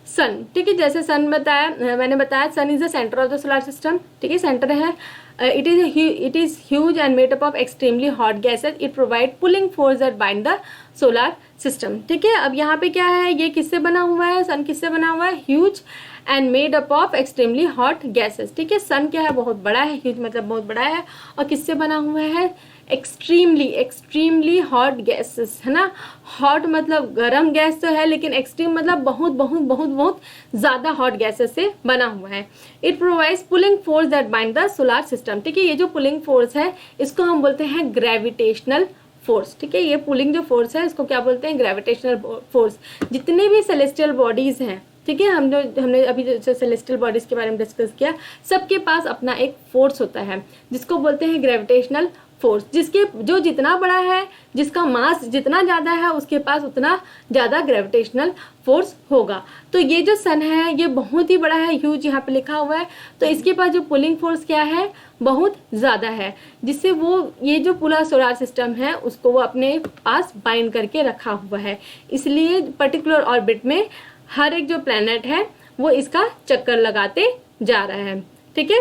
सन, ठीक है। जैसे सन मैंने बताया sun is the centre of the solar system, ठीक है, सेंटर है। It is huge and made up of extremely hot gases. It provide pulling force that bind the solar system, ठीक है। अब यहाँ पे क्या है, ये किससे बना हुआ है, सन किससे बना हुआ है, huge and made up of extremely hot gases, ठीक है। सन क्या है, बहुत बड़ा है, ह्यूज मतलब बहुत बड़ा है, और किससे बना हुआ है, एक्सट्रीमली हॉट गैसेस, है ना। हॉट मतलब गर्म गैस तो है, लेकिन एक्सट्रीम मतलब बहुत बहुत बहुत बहुत ज़्यादा हॉट गैसेस से बना हुआ है। It provides pulling force that bind the solar system, ठीक है। ये जो पुलिंग फोर्स है इसको हम बोलते हैं ग्रेविटेशनल फोर्स, ठीक है। ये पुलिंग जो फोर्स है इसको क्या बोलते हैं, ग्रेविटेशनल फोर्स। जितने भी सेलेस्टियल बॉडीज हैं, ठीक है, हमने अभी जो सेलेस्टियल बॉडीज के बारे में डिस्कस किया, सबके पास अपना एक फोर्स होता है जिसको बोलते हैं ग्रेविटेशनल फोर्स। जिसके जो जितना बड़ा है, जिसका मास जितना ज़्यादा है, उसके पास उतना ज़्यादा ग्रेविटेशनल फोर्स होगा। तो ये जो सन है ये बहुत ही बड़ा है, ह्यूज यहाँ पे लिखा हुआ है। तो इसके पास जो पुलिंग फोर्स क्या है, बहुत ज़्यादा है, जिससे वो ये जो पूरा सोलर सिस्टम है उसको वो अपने पास बाइंड करके रखा हुआ है। इसलिए पर्टिकुलर ऑर्बिट में हर एक जो प्लैनेट है वो इसका चक्कर लगाते जा रहा है, ठीक है।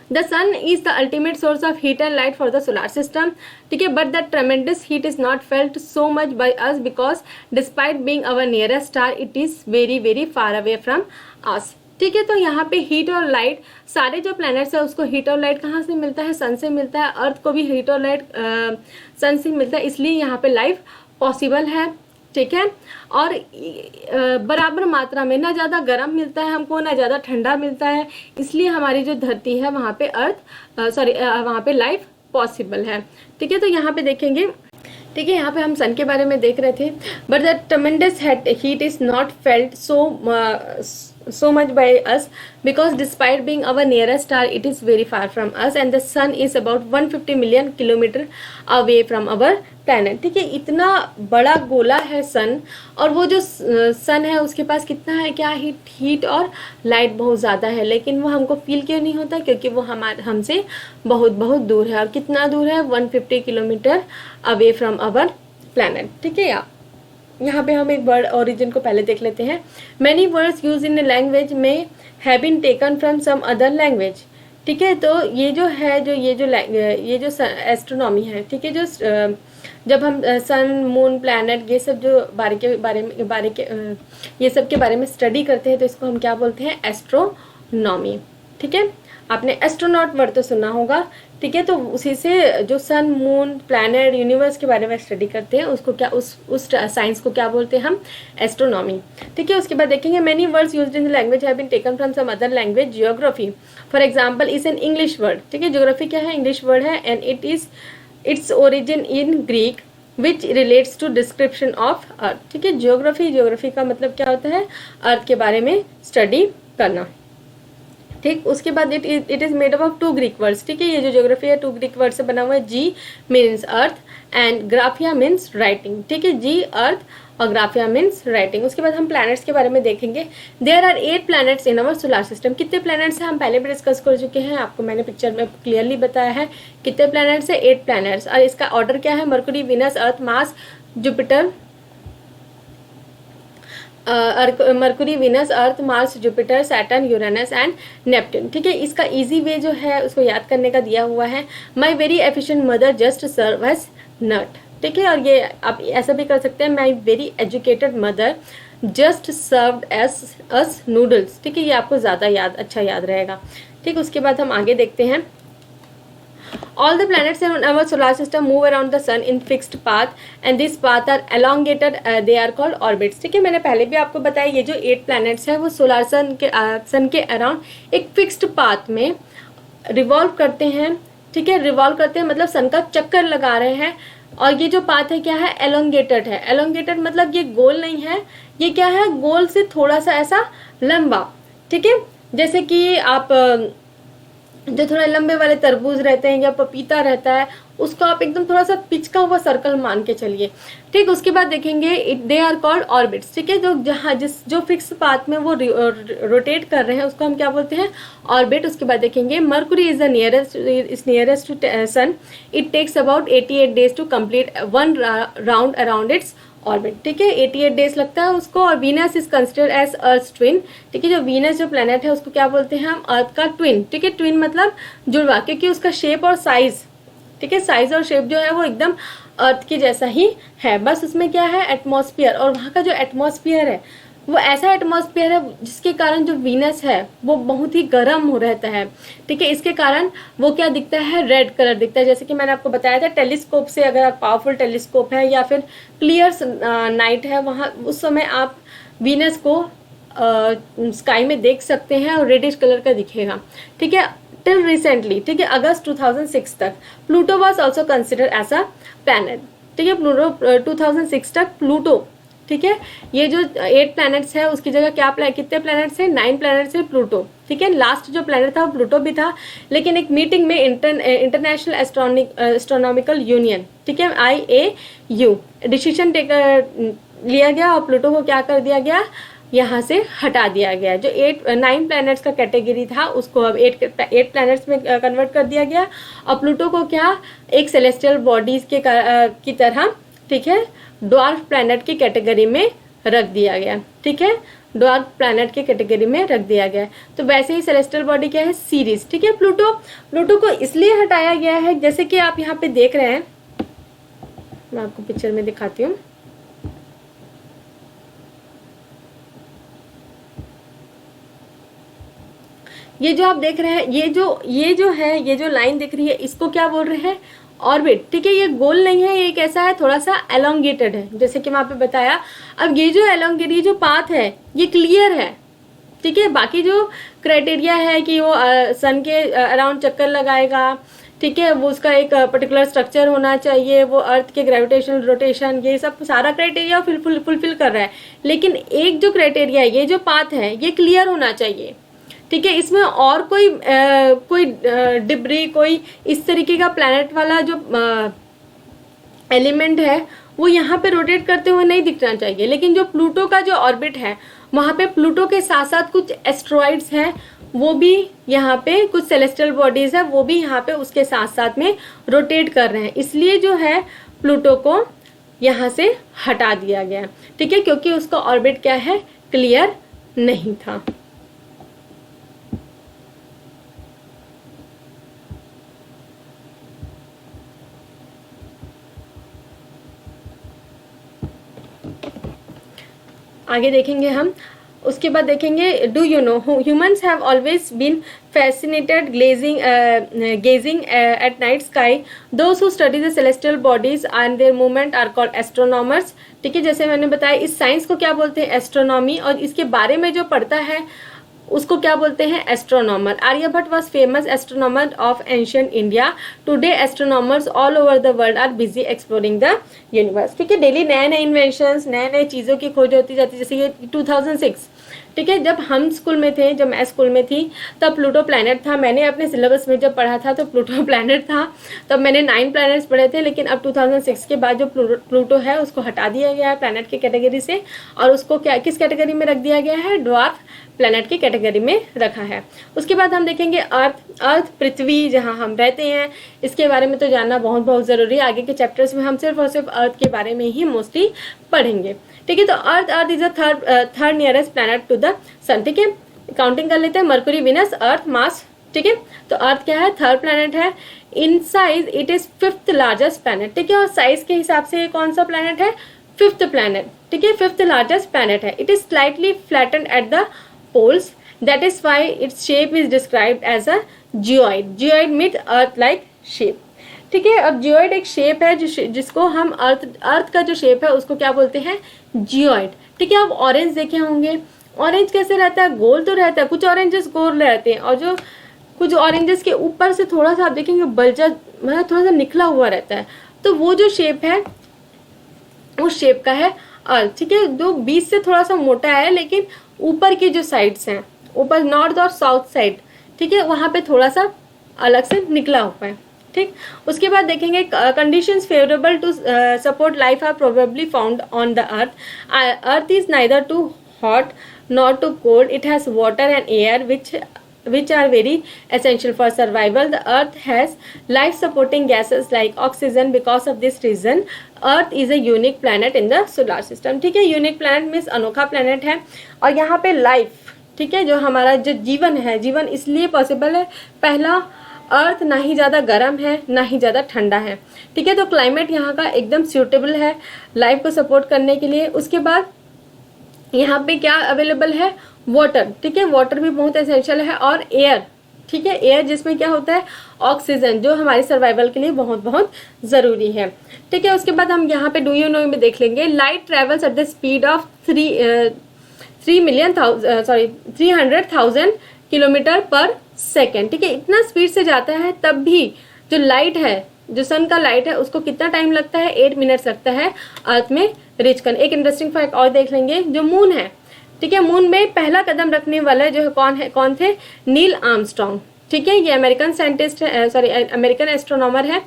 The sun is the ultimate source of heat and light for the solar system, ठीक है। But that tremendous heat is not felt so much by us because despite being our nearest star, it is very very far away from us, ठीक है। तो यहाँ पे heat और light, सारे जो प्लैनेट्स है उसको हीट और लाइट कहाँ से मिलता है, सन से मिलता है। अर्थ को भी हीट और लाइट सन से मिलता है, इसलिए यहाँ पे लाइफ पॉसिबल है, ठीक है। और बराबर मात्रा में, ना ज़्यादा गर्म मिलता है हमको, ना ज़्यादा ठंडा मिलता है, इसलिए हमारी जो धरती है वहाँ पे वहाँ पे लाइफ पॉसिबल है, ठीक है। तो यहाँ पे देखेंगे, ठीक है, यहाँ पे हम सन के बारे में देख रहे थे। But the ट्रेमेंडस heat is not felt so much by us, because despite being our nearest star, it is very far from us, and the sun is about 150 million kilometer away from our planet. ठीक है, इतना बड़ा गोला है सन, और वो जो सन है उसके पास कितना है, क्या हीट और लाइट बहुत ज़्यादा है, लेकिन वो हमको फील क्यों नहीं होता, क्योंकि वो हमसे बहुत बहुत दूर है। और कितना दूर है, 150 kilometre away from our planet. ठीक है, यहाँ पे हम एक वर्ड ओरिजिन को पहले देख लेते हैं। Many words use in language में have been taken from some other language. ठीक है, तो ये जो है, ये जो एस्ट्रोनॉमी है, ठीक है, जो जब हम सन, मून, प्लैनेट, ये सब जो ये सब के बारे में स्टडी करते हैं, तो इसको हम क्या बोलते हैं, एस्ट्रोनॉमी। ठीक है, आपने एस्ट्रोनॉट वर्ड तो सुना होगा। ठीक है, तो उसी से जो सन, मून, प्लैनेट, यूनिवर्स के बारे में स्टडी करते हैं, उसको क्या, उस साइंस को क्या बोलते हैं हम, एस्ट्रोनॉमी। ठीक है, उसके बाद देखेंगे many words used in the language have been taken from some other language. Geography for example is an English word. ठीक है, ज्योग्राफी क्या है, इंग्लिश वर्ड है, and its origin in Greek which relates to description of earth. ठीक है, geography का मतलब क्या होता है, अर्थ के बारे में स्टडी करना। ठीक, उसके बाद it is made up of 2 Greek words. ठीक है, ये जो ज्योग्राफी है 2 ग्रीक वर्ड से बना हुआ है। Ge means earth and graphia means writing. ठीक है, जी अर्थ और ग्राफिया मीन्स राइटिंग। उसके बाद हम प्लैनेट्स के बारे में देखेंगे। There are 8 planets in our solar system. कितने प्लैनेट्स हैं हम पहले भी डिस्कस कर चुके हैं, आपको मैंने पिक्चर में क्लियरली बताया है कितने प्लैनेट्स है, 8 प्लैनेट्स। और इसका ऑर्डर क्या है, Mercury, Venus, earth, Mars, Jupiter, Mercury, Venus, earth, Mars, Jupiter, Saturn, Uranus and Neptune. ठीक है, इसका इजी वे जो है उसको याद करने का दिया हुआ है, my very efficient mother just serve as nut. ठीक है, और ये आप ऐसा भी कर सकते हैं, my very educated mother just served as us noodles. ठीक है, ये आपको ज़्यादा अच्छा याद रहेगा। ठीक, उसके बाद हम आगे देखते हैं। All the planets in our solar system move around the sun in fixed path and these paths are elongated, they are called orbits। ठीक है, मैंने पहले भी आपको बताया ये जो 8 planets है वो सोलर सन के अराउंड एक फिक्स्ड पाथ में रिवॉल्व करते हैं। ठीक है, रिवॉल्व करते हैं मतलब सन का चक्कर लगा रहे हैं, और ये जो पाथ है क्या है, एलोंगेटेड है। एलोंगेटेड मतलब ये गोल नहीं है, ये क्या है, गोल से थोड़ा सा ऐसा लंबा। ठीक है, जैसे कि आप जो थोड़ा लंबे वाले तरबूज रहते हैं या पपीता रहता है, उसको आप एकदम थोड़ा सा पिचका हुआ सर्कल मान के चलिए। ठीक, उसके बाद देखेंगे दे आर कॉल्ड ऑर्बिट्स। ठीक है, जो फिक्स पाथ में वो रोटेट कर रहे हैं उसको हम क्या बोलते हैं, ऑर्बिट। उसके बाद देखेंगे Mercury is the nearest to sun, it takes about 88 days to complete 1 round around its orbit. ठीक है, 88 डेज लगता है उसको। और Venus is considered as earth twin. ठीक है, जो वीनस जो प्लेनेट है उसको क्या बोलते हैं हम, अर्थ का ट्विन। ठीक है, ट्विन मतलब जुड़वा, क्योंकि उसका शेप और साइज, ठीक है, साइज और शेप जो है वो एकदम अर्थ के जैसा ही है, बस उसमें क्या है, एटमॉस्फेयर। और वहाँ का जो एटमॉस्फेयर है वो ऐसा एटमॉस्फेयर है जिसके कारण जो वीनस है वो बहुत ही गर्म हो रहता है। ठीक है, इसके कारण वो क्या दिखता है, रेड कलर दिखता है। जैसे कि मैंने आपको बताया था, टेलीस्कोप से, अगर आप पावरफुल टेलीस्कोप है या फिर क्लियर नाइट है, वहाँ उस समय आप वीनस को स्काई में देख सकते हैं और रेडिश कलर का दिखेगा। ठीक है, टिल रिसेंटली, ठीक है, अगस्त 2006 तक Pluto was also consider as a planet. ठीक है, प्लूटो 2006 तक प्लूटो, ठीक है, ये जो 8 प्लैनेट्स है उसकी जगह क्या कितने प्लैनेट्स हैं, 9 प्लैनेट्स है प्लूटो। ठीक है, लास्ट जो प्लैनेट था वो प्लूटो भी था, लेकिन एक मीटिंग में इंटरनेशनल एस्ट्रोनॉमिकल यूनियन, ठीक है, IAU डिसीजन लिया गया और प्लूटो को क्या कर दिया गया, यहाँ से हटा दिया गया। जो 9 प्लैनेट्स का कैटेगरी था उसको अब 8 प्लैनेट्स में कन्वर्ट कर दिया गया, और प्लूटो को क्या, एक सेलेस्टियल बॉडीज की तरह, ठीक है, ड्वार्फ प्लैनेट की कैटेगरी में रख दिया गया। ठीक है, ड्वार्फ प्लैनेट की कैटेगरी में रख दिया गया। तो वैसे ही सेलेस्टियल बॉडी क्या है, सीरीज। ठीक है, प्लूटो को इसलिए हटाया गया है, जैसे कि आप यहाँ पे देख रहे हैं, मैं आपको पिक्चर में दिखाती हूँ। ये जो आप देख रहे हैं, ये जो लाइन दिख रही है, इसको क्या बोल रहे हैं, ऑर्बिट। ठीक है, ये गोल नहीं है, ये कैसा है, थोड़ा सा एलोंगेटेड है, जैसे कि वहाँ पे बताया। अब ये जो एलोंगेटेड, जो पाथ है ये क्लियर है। ठीक है, बाकी जो क्राइटेरिया है कि वो सन के अराउंड चक्कर लगाएगा ठीक है, वो उसका एक पर्टिकुलर स्ट्रक्चर होना चाहिए, वो अर्थ के ग्रेविटेशनल रोटेशन, ये सब सारा क्राइटेरिया फुलफिल कर रहा है। लेकिन एक जो क्राइटेरिया है, ये जो पाथ है, ये क्लियर होना चाहिए। ठीक है, इसमें और कोई डिब्री, कोई इस तरीके का प्लैनेट वाला जो एलिमेंट है वो यहाँ पे रोटेट करते हुए नहीं दिखना चाहिए। लेकिन जो प्लूटो का जो ऑर्बिट है, वहाँ पे प्लूटो के साथ साथ कुछ एस्ट्रॉइड्स हैं, वो भी यहाँ पे कुछ सेलेस्टियल बॉडीज है, वो भी यहाँ पे उसके साथ साथ में रोटेट कर रहे हैं। इसलिए जो है प्लूटो को यहाँ से हटा दिया गया। ठीक है, क्योंकि उसका ऑर्बिट क्या है, क्लियर नहीं था। आगे देखेंगे हम। उसके बाद देखेंगे, do you know humans have always been fascinated gazing at night sky. Those who study the celestial bodies and their movement are called astronomers. ठीक है, जैसे मैंने बताया इस साइंस को क्या बोलते हैं, एस्ट्रोनॉमी, और इसके बारे में जो पढ़ता है उसको क्या बोलते हैं, astronomer. Aryabhata was famous astronomer of ancient India. Today astronomers all over the world are busy exploring the universe. ठीक है, डेली नए नए इन्वेंशंस, नए नए चीज़ों की खोज होती जाती है। जैसे ये 2006, ठीक है, जब हम स्कूल में थे, जब मैं स्कूल में थी, तब प्लूटो प्लैनेट था। मैंने अपने सिलेबस में जब पढ़ा था तो प्लूटो प्लैनेट था, तब मैंने 9 प्लैनेट्स पढ़े थे। लेकिन अब 2006 के बाद जो प्लूटो है उसको हटा दिया गया है प्लैनेट की कैटेगरी से, और उसको क्या किस कैटेगरी में रख दिया गया है, ड्वार्फ प्लैनेट की कैटेगरी में रखा है। उसके बाद हम देखेंगे अर्थ पृथ्वी जहाँ हम रहते हैं, इसके बारे में तो जानना बहुत बहुत ज़रूरी है। आगे के चैप्टर्स में हम सिर्फ और सिर्फ अर्थ के बारे में ही मोस्टली पढ़ेंगे। ठीक है, तो earth is a third nearest planet to the sun. ठीक है, काउंटिंग कर लेते हैं, मरकुरी, विनस, अर्थ, मार्स। ठीक है, तो अर्थ क्या है, थर्ड प्लैनेट है। In size it is 5th largest planet. ठीक है, और साइज के हिसाब से कौन सा प्लैनेट है, 5th प्लैनेट। ठीक है, 5th लार्जेस्ट प्लैनेट है। It is slightly flattened at the poles, that is why its shape is described as a geoid. Geoid means earth like shape. ठीक है, अब जियोइड एक शेप है जिसको हम अर्थ का जो शेप है उसको क्या बोलते हैं, जियोइड। ठीक है, अब ऑरेंज देखे होंगे, ऑरेंज कैसे रहता है, गोल तो रहता है, कुछ ऑरेंजेस गोल रहते हैं, और जो कुछ ऑरेंजेस के ऊपर से थोड़ा सा आप देखेंगे बल्जा, मतलब थोड़ा सा निकला हुआ रहता है, तो वो जो शेप है उस शेप का है अर्थ। ठीक है, जो बीच से थोड़ा सा मोटा है, लेकिन ऊपर की जो साइड्स हैं, ऊपर नॉर्थ और साउथ साइड, ठीक है, वहाँ पे थोड़ा सा अलग से निकला हुआ है। ठीक, उसके बाद देखेंगे conditions favourable to support life are probably found on the earth. Earth is neither too hot nor too cold, it has water and air which are very essential for survival. The earth has life supporting gases like oxygen. Because of this reason earth is a unique planet in the solar system. ठीक है, unique planet means अनोखा planet है, और यहाँ पे life, ठीक है, जो हमारा जो जीवन है, जीवन इसलिए पॉसिबल है, पहला अर्थ ना ही ज़्यादा गर्म है ना ही ज़्यादा ठंडा है। ठीक है, तो क्लाइमेट यहाँ का एकदम सूटेबल है लाइफ को सपोर्ट करने के लिए। उसके बाद यहाँ पे क्या अवेलेबल है, वाटर। ठीक है, वाटर भी बहुत एसेंशियल है, और एयर। ठीक है, एयर जिसमें क्या होता है, ऑक्सीजन, जो हमारी सर्वाइवल के लिए बहुत बहुत ज़रूरी है। ठीक है, उसके बाद हम यहाँ पे डू यू नो में देख लेंगे, light travels at the speed of 300,000 kilometre पर सेकेंड। ठीक है, इतना स्पीड से जाता है, तब भी जो लाइट है, जो सन का लाइट है, उसको कितना टाइम लगता है, 8 मिनट्स लगता है अर्थ में रीच करने। एक इंटरेस्टिंग फैक्ट और देख लेंगे, जो मून है, ठीक है, मून में पहला कदम रखने वाला जो है कौन थे, नील आर्मस्ट्रॉन्ग। ठीक है, ये अमेरिकन साइंटिस्ट है, सॉरी अमेरिकन एस्ट्रोनॉमर है,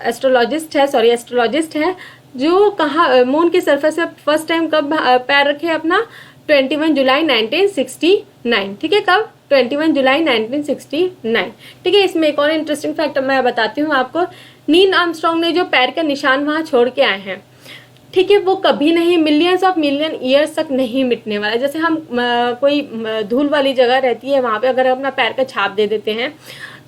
एस्ट्रोलॉजिस्ट है, जो कहाँ मून की सरफेस पे फर्स्ट टाइम कब पैर रखे अपना, 21 जुलाई 1969। ठीक है, कब, 21 जुलाई 1969। ठीक है, इसमें एक और इंटरेस्टिंग फैक्ट मैं बताती हूँ आपको। नील आर्मस्ट्रॉन्ग ने जो पैर का निशान वहाँ छोड़ के आए हैं, ठीक है, वो कभी नहीं, मिलियंस ऑफ मिलियन ईयर्स तक नहीं मिटने वाला। जैसे हम कोई धूल वाली जगह रहती है, वहाँ पे अगर अपना पैर का छाप दे देते हैं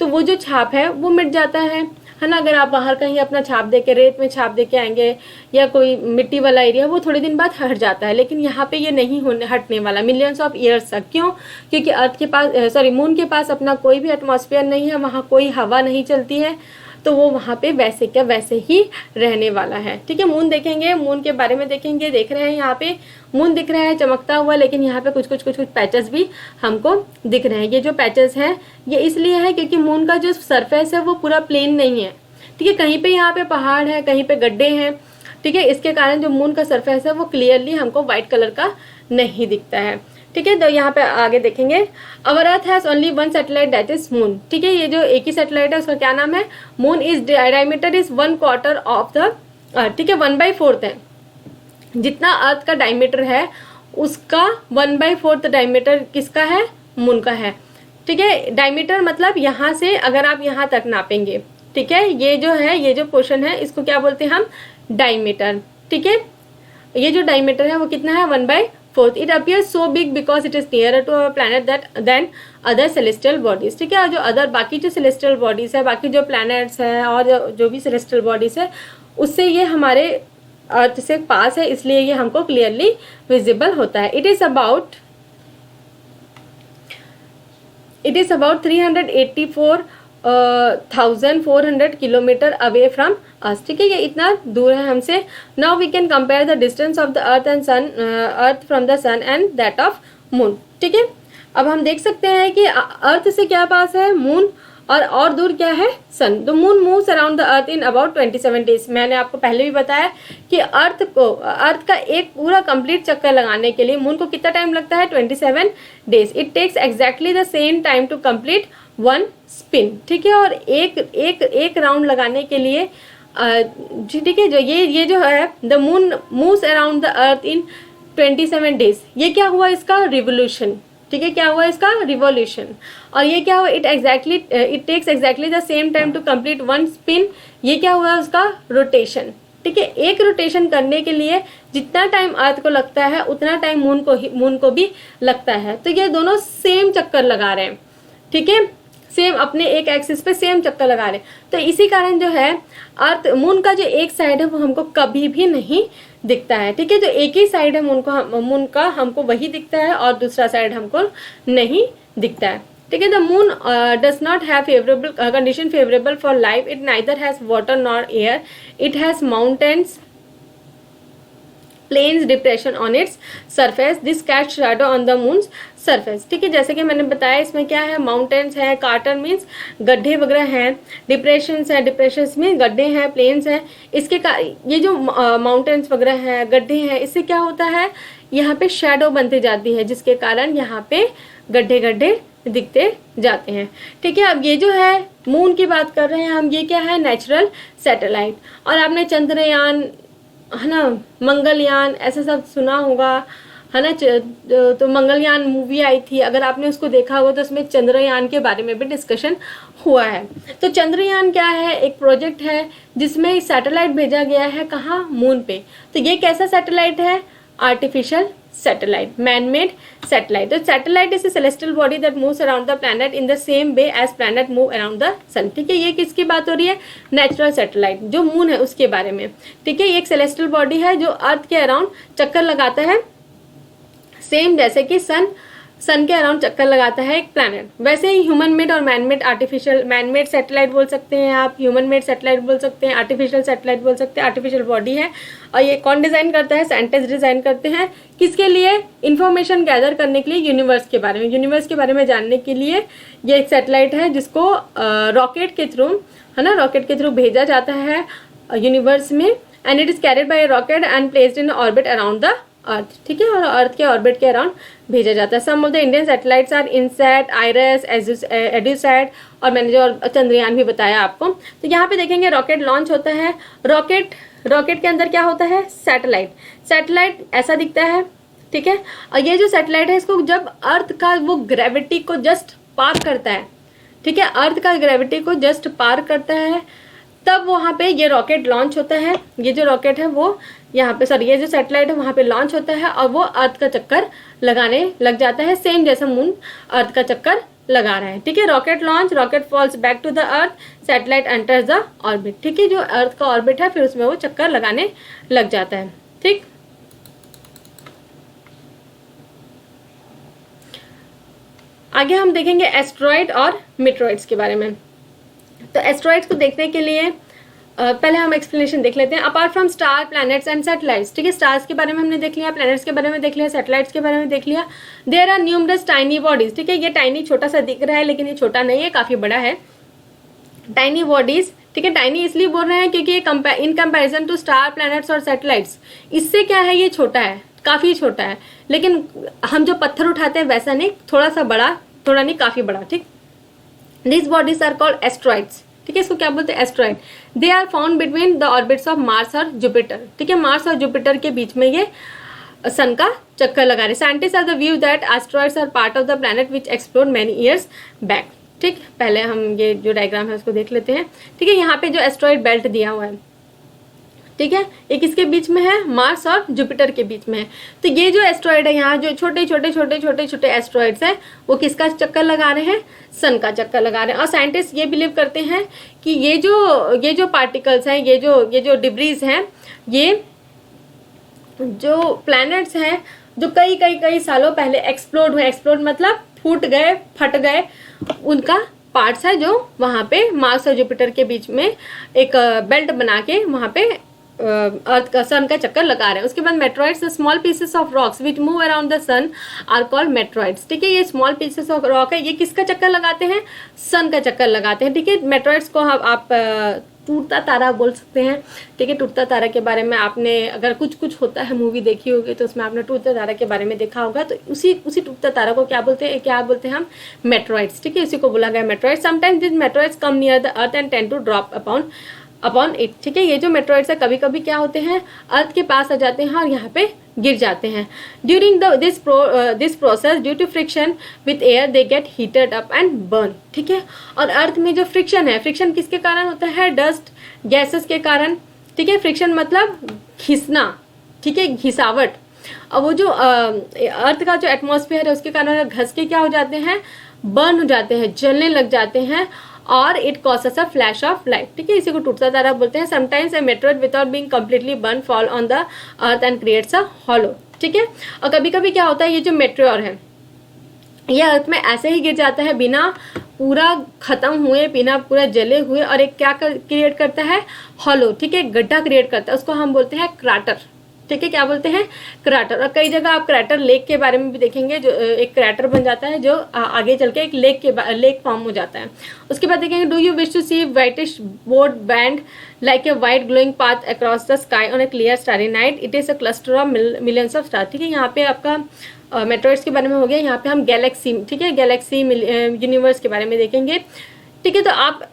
तो वो जो छाप है वो मिट जाता है ना। अगर आप बाहर कहीं अपना छाप दे के, रेत में छाप दे के आएंगे या कोई मिट्टी वाला एरिया, वो थोड़े दिन बाद हट जाता है, लेकिन यहाँ पे ये नहीं हटने वाला मिलियंस ऑफ ईयर्स तक। क्यों, क्योंकि अर्थ के पास मून के पास अपना कोई भी एटमॉस्फेयर नहीं है, वहाँ कोई हवा नहीं चलती है, तो वो वहाँ पे वैसे क्या वैसे ही रहने वाला है। ठीक है, मून देखेंगे, मून के बारे में देखेंगे। देख रहे हैं यहाँ पे मून दिख रहा है चमकता हुआ, लेकिन यहाँ पे कुछ कुछ पैचेस भी हमको दिख रहे हैं। ये जो पैचेस हैं ये इसलिए है क्योंकि मून का जो सरफेस है वो पूरा प्लेन नहीं है। ठीक है, कहीं पे यहाँ पे पहाड़ है, कहीं पे गड्ढे हैं। ठीक है, इसके कारण जो मून का सरफेस है वो क्लियरली हमको व्हाइट कलर का नहीं दिखता है। ठीक है, तो यहाँ पे आगे देखेंगे, our earth has only one satellite that is moon. ठीक है, ये जो एक ही सैटेलाइट है उसका क्या नाम है, moon. Is diameter is 1/4 of the अर्थ। ठीक है, 1/4 है जितना अर्थ का डायमीटर है, उसका 1/4 डायमीटर किसका है, मून का है। ठीक है, डायमीटर मतलब यहाँ से अगर आप यहाँ तक नापेंगे, ठीक है, ये जो है, ये जो पोर्शन है इसको क्या बोलते हैं हम, डायमीटर। ठीक है, ये जो डायमीटर है वो कितना है, 1/4। It appear so big because it is nearer to our planet that than other celestial bodies. ठीक है, जो अदर बाकी जो सेलेस्टियल बॉडीज है, बाकी जो प्लैनेट्स हैं और जो भी सेलेस्टियल बॉडीज है, उससे ये हमारे अर्थ से पास है, इसलिए ये हमको क्लियरली विजिबल होता है। It is about 384,400 kilometre away from us. ठीक है, ये इतना दूर है हमसे। Now we can compare the distance of the earth and sun, earth from the sun and that of moon. ठीक है, अब हम देख सकते हैं कि अर्थ से क्या पास है, मून, और दूर क्या है, sun. The moon moves around the earth in about 27 days. मैंने आपको पहले भी बताया कि अर्थ का एक पूरा कंप्लीट चक्कर लगाने के लिए मून को कितना टाइम लगता है, 27 days. It takes exactly the same time to complete one spin. ठीक है, और एक राउंड लगाने के लिए ठीक है, जो ये जो है, the moon moves around the earth in 27 days. ये क्या हुआ, इसका रिवोल्यूशन। ठीक है, क्या हुआ इसका, रिवोल्यूशन। और ये क्या हुआ, it takes exactly the same time to complete one spin. ये क्या हुआ, उसका रोटेशन। ठीक है, एक रोटेशन करने के लिए जितना टाइम अर्थ को लगता है उतना टाइम मून को भी लगता है। तो ये दोनों सेम चक्कर लगा रहे हैं। ठीक है, सेम अपने एक एक्सिस पे सेम चक्कर लगा रहे हैं। तो इसी कारण जो है अर्थ, मून का जो एक साइड है वो हमको कभी भी नहीं दिखता है। ठीक है, जो एक ही साइड है मून का हमको वही दिखता है और दूसरा साइड हमको नहीं दिखता है। ठीक है, the moon does not have favourable condition favourable for life. It neither has water nor air. It has mountains, plains, depression on its surface. This cast shadow on the moon's surface. ठीक है, जैसे कि मैंने बताया इसमें क्या है, mountains है, कार्टर मीन्स गड्ढे वगैरह हैं, डिप्रेशंस है, डिप्रेशंस में गड्ढे हैं, प्लेन्स हैं। ये जो माउंटेन्स वगैरह हैं, गड्ढे हैं, इससे क्या होता है, यहाँ पे शैडो बनती जाती है, जिसके कारण यहाँ पे गड्ढे गड्ढे दिखते जाते हैं। ठीक है, अब ये जो है मून की बात कर रहे हैं हम, ये क्या है, नेचुरल सैटेलाइट। और आपने चंद्रयान, है ना, मंगलयान, ऐसा सब सुना होगा, है ना। तो मंगलयान मूवी आई थी, अगर आपने उसको देखा होगा तो उसमें चंद्रयान के बारे में भी डिस्कशन हुआ है। तो चंद्रयान क्या है, एक प्रोजेक्ट है जिसमें सैटेलाइट भेजा गया है, कहाँ, मून पे। तो ये कैसा सैटेलाइट है, artificial satellite, man made satellite. तो satellite is a celestial body that moves around the planet in the same way as planet move around the sun. ठीक है, ये किसकी बात हो रही है, नेचुरल सैटेलाइट, जो मून है उसके बारे में। ठीक है, ये एक सेलेस्टियल बॉडी है जो अर्थ के अराउंड चक्कर लगाता है, सेम जैसे कि सन के अराउंड चक्कर लगाता है एक प्लैनेट। वैसे ही ह्यूमन मेड और man made, artificial, man made satellite बोल सकते हैं आप, ह्यूमन मेड सैटेलाइट बोल सकते हैं, आर्टिफिशियल सैटेलाइट बोल सकते हैं। आर्टिफिशियल बॉडी है और ये कौन डिजाइन करता है, साइंटिस्ट डिजाइन करते हैं। किसके लिए, इंफॉर्मेशन गैदर करने के लिए, यूनिवर्स के बारे में, यूनिवर्स के बारे में जानने के लिए ये एक सैटेलाइट है जिसको रॉकेट के थ्रू, है ना, रॉकेट के थ्रू भेजा जाता है यूनिवर्स में। And it is carried by A rocket and placed in orbit around the अर्थ। ठीक है, और अर्थ के ऑर्बिट के अराउंड भेजा जाता है। Some of the Indian satellites are INSAT, IRS, EDUSAT, और मैंने जो चंद्रयान भी बताया आपको। तो यहाँ पे देखेंगे रॉकेट लॉन्च होता है। रॉकेट के अंदर क्या होता है, सैटेलाइट ऐसा दिखता है। ठीक है, और ये जो सैटेलाइट है इसको जब अर्थ का वो ग्रेविटी को जस्ट पार करता है, ठीक है, अर्थ का ग्रेविटी को जस्ट पार करता है, तब वहाँ पे ये रॉकेट लॉन्च होता है। ये जो रॉकेट है वो यहाँ पे, सॉरी, ये जो सैटेलाइट है वहाँ पे लॉन्च होता है और वो अर्थ का चक्कर लगाने लग जाता है, सेम जैसा मून अर्थ का चक्कर लगा रहा है। ठीक है, rocket launch, rocket falls back to the earth, satellite enters the orbit. ठीक है, जो अर्थ का ऑर्बिट है फिर उसमें वो चक्कर लगाने लग जाता है। ठीक, आगे हम देखेंगे एस्ट्रॉइड और मीटरॉइड्स के बारे में। तो एस्ट्रॉइड्स को देखने के लिए पहले हम एक्सप्लेनेशन देख लेते हैं। Apart from star, planets and satellites, ठीक है, स्टार्स के बारे में हमने देख लिया, प्लैनेट्स के बारे में देख लिया, सैटेलाइट्स के बारे में देख लिया। There are numerous tiny bodies, ठीक है, ये टाइनी छोटा सा दिख रहा है लेकिन ये छोटा नहीं है, काफी बड़ा है। टाइनी बॉडीज, ठीक है, टाइनी इसलिए बोल रहे हैं क्योंकि in comparison to star, planets और सैटेलाइट्स, इससे क्या है, ये छोटा है, काफी छोटा है। लेकिन हम जो पत्थर उठाते हैं वैसा नहीं, थोड़ा सा बड़ा, थोड़ा नहीं काफी बड़ा, ठीक। This bodies are called asteroids, ठीक है, इसको क्या बोलते हैं, asteroid. They are found between the orbits of Mars और जुपिटर, ठीक है, मार्स और जुपिटर के बीच में ये सन का चक्कर लगा रहे। Scientist are the view that asteroids are part of the planet which explored many years back, ठीक। पहले हम ये जो डायग्राम है उसको देख लेते हैं, ठीक है। यहाँ पे जो एस्ट्रॉइड बेल्ट दिया हुआ है, ठीक है, ये किसके बीच में है, मार्स और जुपिटर के बीच में है। तो ये जो एस्ट्रॉइड है, यहाँ जो छोटे छोटे छोटे छोटे छोटे एस्ट्रॉइड्स हैं, वो किसका चक्कर लगा रहे हैं, सन का चक्कर लगा रहे हैं। और साइंटिस्ट ये बिलीव करते हैं कि ये जो पार्टिकल्स हैं, ये जो डिब्रीज हैं, ये जो प्लैनेट्स हैं, जो कई कई कई सालों पहले एक्सप्लोड हुए, एक्सप्लोड मतलब फूट गए, फट गए, उनका पार्ट्स है जो वहाँ पे मार्स और जुपिटर के बीच में एक बेल्ट बना के वहाँ पे अर्थ का, सन का चक्कर लगा रहे हैं। उसके बाद meteoroids, small pieces of rocks which move around the sun are called meteoroids, ठीक है। ये स्मॉल पीसेस ऑफ रॉक है, ये किसका चक्कर लगाते हैं, सन का चक्कर लगाते हैं, ठीक है। मेट्रॉइड्स को आप टूटता तारा बोल सकते हैं, ठीक है। टूटता तारा के बारे में आपने अगर कुछ होता है मूवी देखी होगी तो उसमें आपने टूटता तारा के बारे में देखा होगा। तो उसी टूटता तारा को क्या बोलते हैं हम, मेट्रॉइड्स, ठीक है, इसी को बोला गया meteoroids. Sometimes this meteoroids come near the earth and tend to drop upon it, ठीक है। ये जो मेट्रॉइड्स है कभी कभी क्या होते हैं, अर्थ के पास आ जाते हैं और यहाँ पे गिर जाते हैं। During this process due to friction with air they get heated up and burn, ठीक है। और अर्थ में जो फ्रिक्शन है, फ्रिक्शन किसके कारण होता है, डस्ट गैसेस के कारण, ठीक है। फ्रिक्शन मतलब घिसना, ठीक है, घिसावट। और वो जो अर्थ का जो एटमॉस्फेयर है उसके कारण घस के क्या हो जाते हैं, बर्न हो जाते हैं, जलने लग जाते हैं, और it causes a flash of light, ठीक है, इसी को टूटता तारा बोलते हैं। Sometimes a meteoroid without being completely burn fall on the earth and creates a hollow, ठीक है। और कभी कभी क्या होता है, ये जो मेट्रोर है ये अर्थ में ऐसे ही गिर जाता है बिना पूरा खत्म हुए, बिना पूरा जले हुए, और एक क्या क्रिएट करता है, हॉलो, ठीक है, गड्ढा क्रिएट करता है, उसको हम बोलते हैं क्राटर, ठीक है, क्या बोलते हैं, क्रैटर। और कई जगह आप क्रैटर लेक के बारे में भी देखेंगे, जो एक क्रैटर बन जाता है जो आगे चल के एक लेक फॉर्म हो जाता है। उसके बाद देखेंगे, do you wish to see whitish broad band like a white glowing path across the sky on a clear starry night, it is a cluster of millions of star, ठीक है। यहाँ पे आपका मेट्रॉइड्स के बारे में हो गया। यहाँ पे हम गैलेक्सी, ठीक है, गैलेक्सी यूनिवर्स के बारे में देखेंगे, ठीक है। तो आप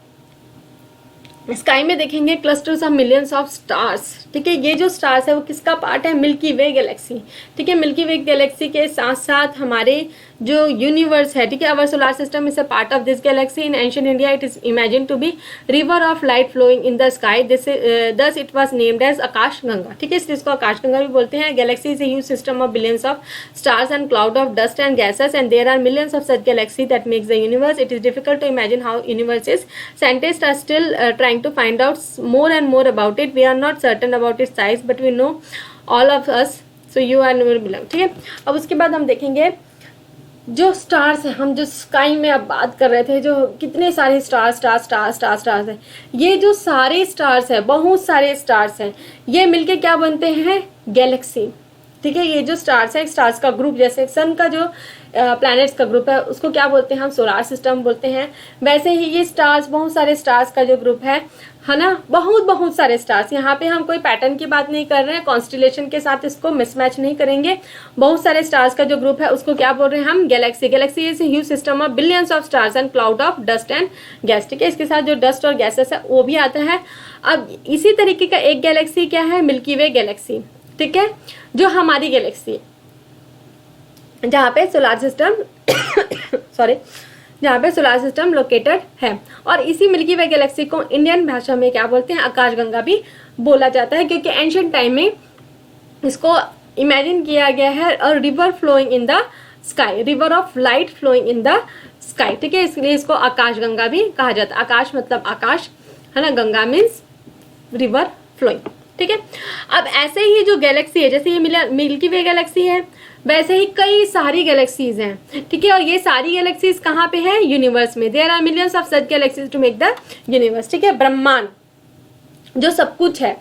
स्काई में देखेंगे clusters of millions of stars, ठीक है। ये जो स्टार्स है वो किसका पार्ट है, मिल्की वे गैलेक्सी, ठीक है। मिल्की वे गैलेक्सी के साथ साथ हमारे जो यूनिवर्स है, ठीक है, our solar system is a part of this galaxy. In ancient India it is imagine to be river of light flowing in the sky, thus it was named as Akash Ganga, ठीक है, इसको आकाश गंगा भी बोलते हैं। Galaxy is a huge system of billions of stars and cloud of dust and gases, and there are millions of such galaxy that makes the universe. It is difficult to imagine how universe is. Scientist are still trying to find out more and more about it. We are not certain about its size, but we know all of us. So you and me belong, ठीक है। अब उसके बाद हम देखेंगे जो stars हैं, हम जो स्काई में अब बात कर रहे थे, जो कितने सारे स्टार्स हैं, ये जो सारे स्टार्स हैं, बहुत सारे स्टार्स हैं, ये मिलके क्या बनते हैं, गैलेक्सी, ठीक है। ये जो स्टार्स है, स्टार्स का ग्रुप, जैसे सन का जो प्लैनेट्स का ग्रुप है उसको क्या बोलते हैं हम, सोलार सिस्टम बोलते हैं। वैसे ही ये स्टार्स, बहुत सारे स्टार्स का जो ग्रुप है ना, बहुत सारे स्टार्स। यहाँ पे हम कोई पैटर्न की बात नहीं कर रहे हैं, कॉन्स्टिलेशन के साथ इसको मिसमैच नहीं करेंगे। बहुत सारे स्टार्स का जो ग्रुप है उसको क्या बोल रहे हैं हम, Galaxy. Galaxy is huge system of billions of stars and cloud of dust and gas, ठीक है। इसके साथ जो डस्ट और गैसेस है वो भी आता है। अब इसी तरीके का एक गैलेक्सी क्या है, मिल्की वे गैलेक्सी, ठीक है, जो हमारी गैलेक्सी जहाँ पे सोलार सिस्टम जहाँ पे सोलार सिस्टम लोकेटेड है। और इसी मिल्की वे गैलेक्सी को इंडियन भाषा में क्या बोलते हैं, आकाशगंगा भी बोला जाता है, क्योंकि एंशिएंट टाइम में इसको इमेजिन किया गया है और river flowing in the sky, river of light flowing in the sky, ठीक है। इसलिए इसको आकाशगंगा भी कहा जाता है। आकाश मतलब आकाश है ना, गंगा मीन्स रिवर फ्लोइंग, ठीक है। अब ऐसे ही जो गैलेक्सी है, जैसे ये मिल्की वे गैलेक्सी है, वैसे ही कई सारी गैलेक्सीज हैं, ठीक है। और ये सारी गैलेक्सीज कहाँ पे है? यूनिवर्स में। There are millions of such galaxies to make the universe, ठीक है। ब्रह्मांड जो सब कुछ है,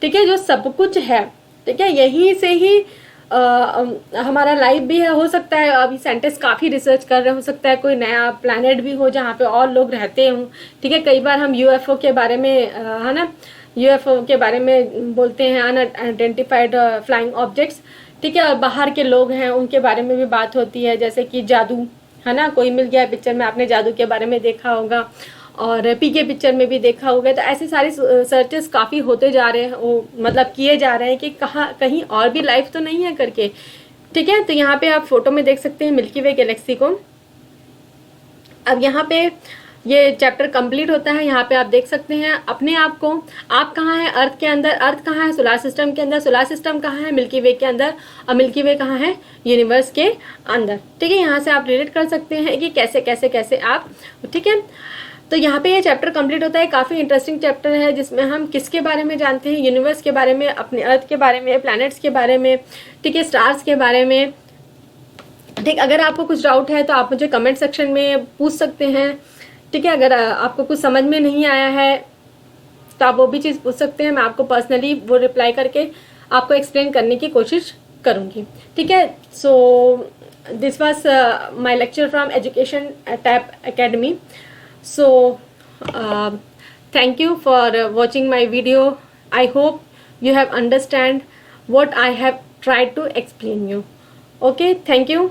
ठीक है, जो सब कुछ है, ठीक है, यहीं से ही हमारा लाइफ भी है, हो सकता है अभी साइंटिस्ट काफ़ी रिसर्च कर रहे, हो सकता है कोई नया प्लैनेट भी हो जहाँ पे और लोग रहते हों, ठीक है। कई बार हम यूएफओ के बारे में है ना, यूएफओ के बारे में बोलते हैं, अनआइडेंटिफाइड फ्लाइंग ऑब्जेक्ट्स, ठीक है। और बाहर के लोग हैं उनके बारे में भी बात होती है, जैसे कि जादू, है ना, कोई मिल गया पिक्चर में, आपने जादू के बारे में देखा होगा, और पीके पिक्चर में भी देखा होगा। तो ऐसे सारे सर्चेस काफ़ी होते जा रहे हैं, वो मतलब किए जा रहे हैं कि कहीं और भी लाइफ तो नहीं है करके, ठीक है। तो यहाँ पे आप फोटो में देख सकते हैं मिल्की वे गैलेक्सी को। अब यहाँ पे ये चैप्टर कंप्लीट होता है, यहाँ पे आप देख सकते हैं अपने आप को, आप कहाँ हैं अर्थ के अंदर, अर्थ कहाँ है सोलर सिस्टम के अंदर, सोलर सिस्टम कहाँ है मिल्की वे के अंदर, और मिल्की वे कहाँ है यूनिवर्स के अंदर, ठीक है। यहाँ से आप रिलेट कर सकते हैं कि कैसे कैसे कैसे आप, ठीक है। तो यहाँ पे ये चैप्टर कंप्लीट होता है, काफ़ी इंटरेस्टिंग चैप्टर है जिसमें हम किसके बारे में जानते हैं, यूनिवर्स के बारे में, अपने अर्थ के बारे में, प्लैनेट्स के बारे में, ठीक है, स्टार्स के बारे में, ठीक। अगर आपको कुछ डाउट है तो आप मुझे कमेंट सेक्शन में पूछ सकते हैं, ठीक है। अगर आपको कुछ समझ में नहीं आया है तो आप वो भी चीज़ पूछ सकते हैं, मैं आपको पर्सनली वो रिप्लाई करके आपको एक्सप्लेन करने की कोशिश करूँगी, ठीक है। So this was my lecture from education tap academy. So thank you for watching my video. I hope you have understand what I have tried to explain you. Okay, thank you.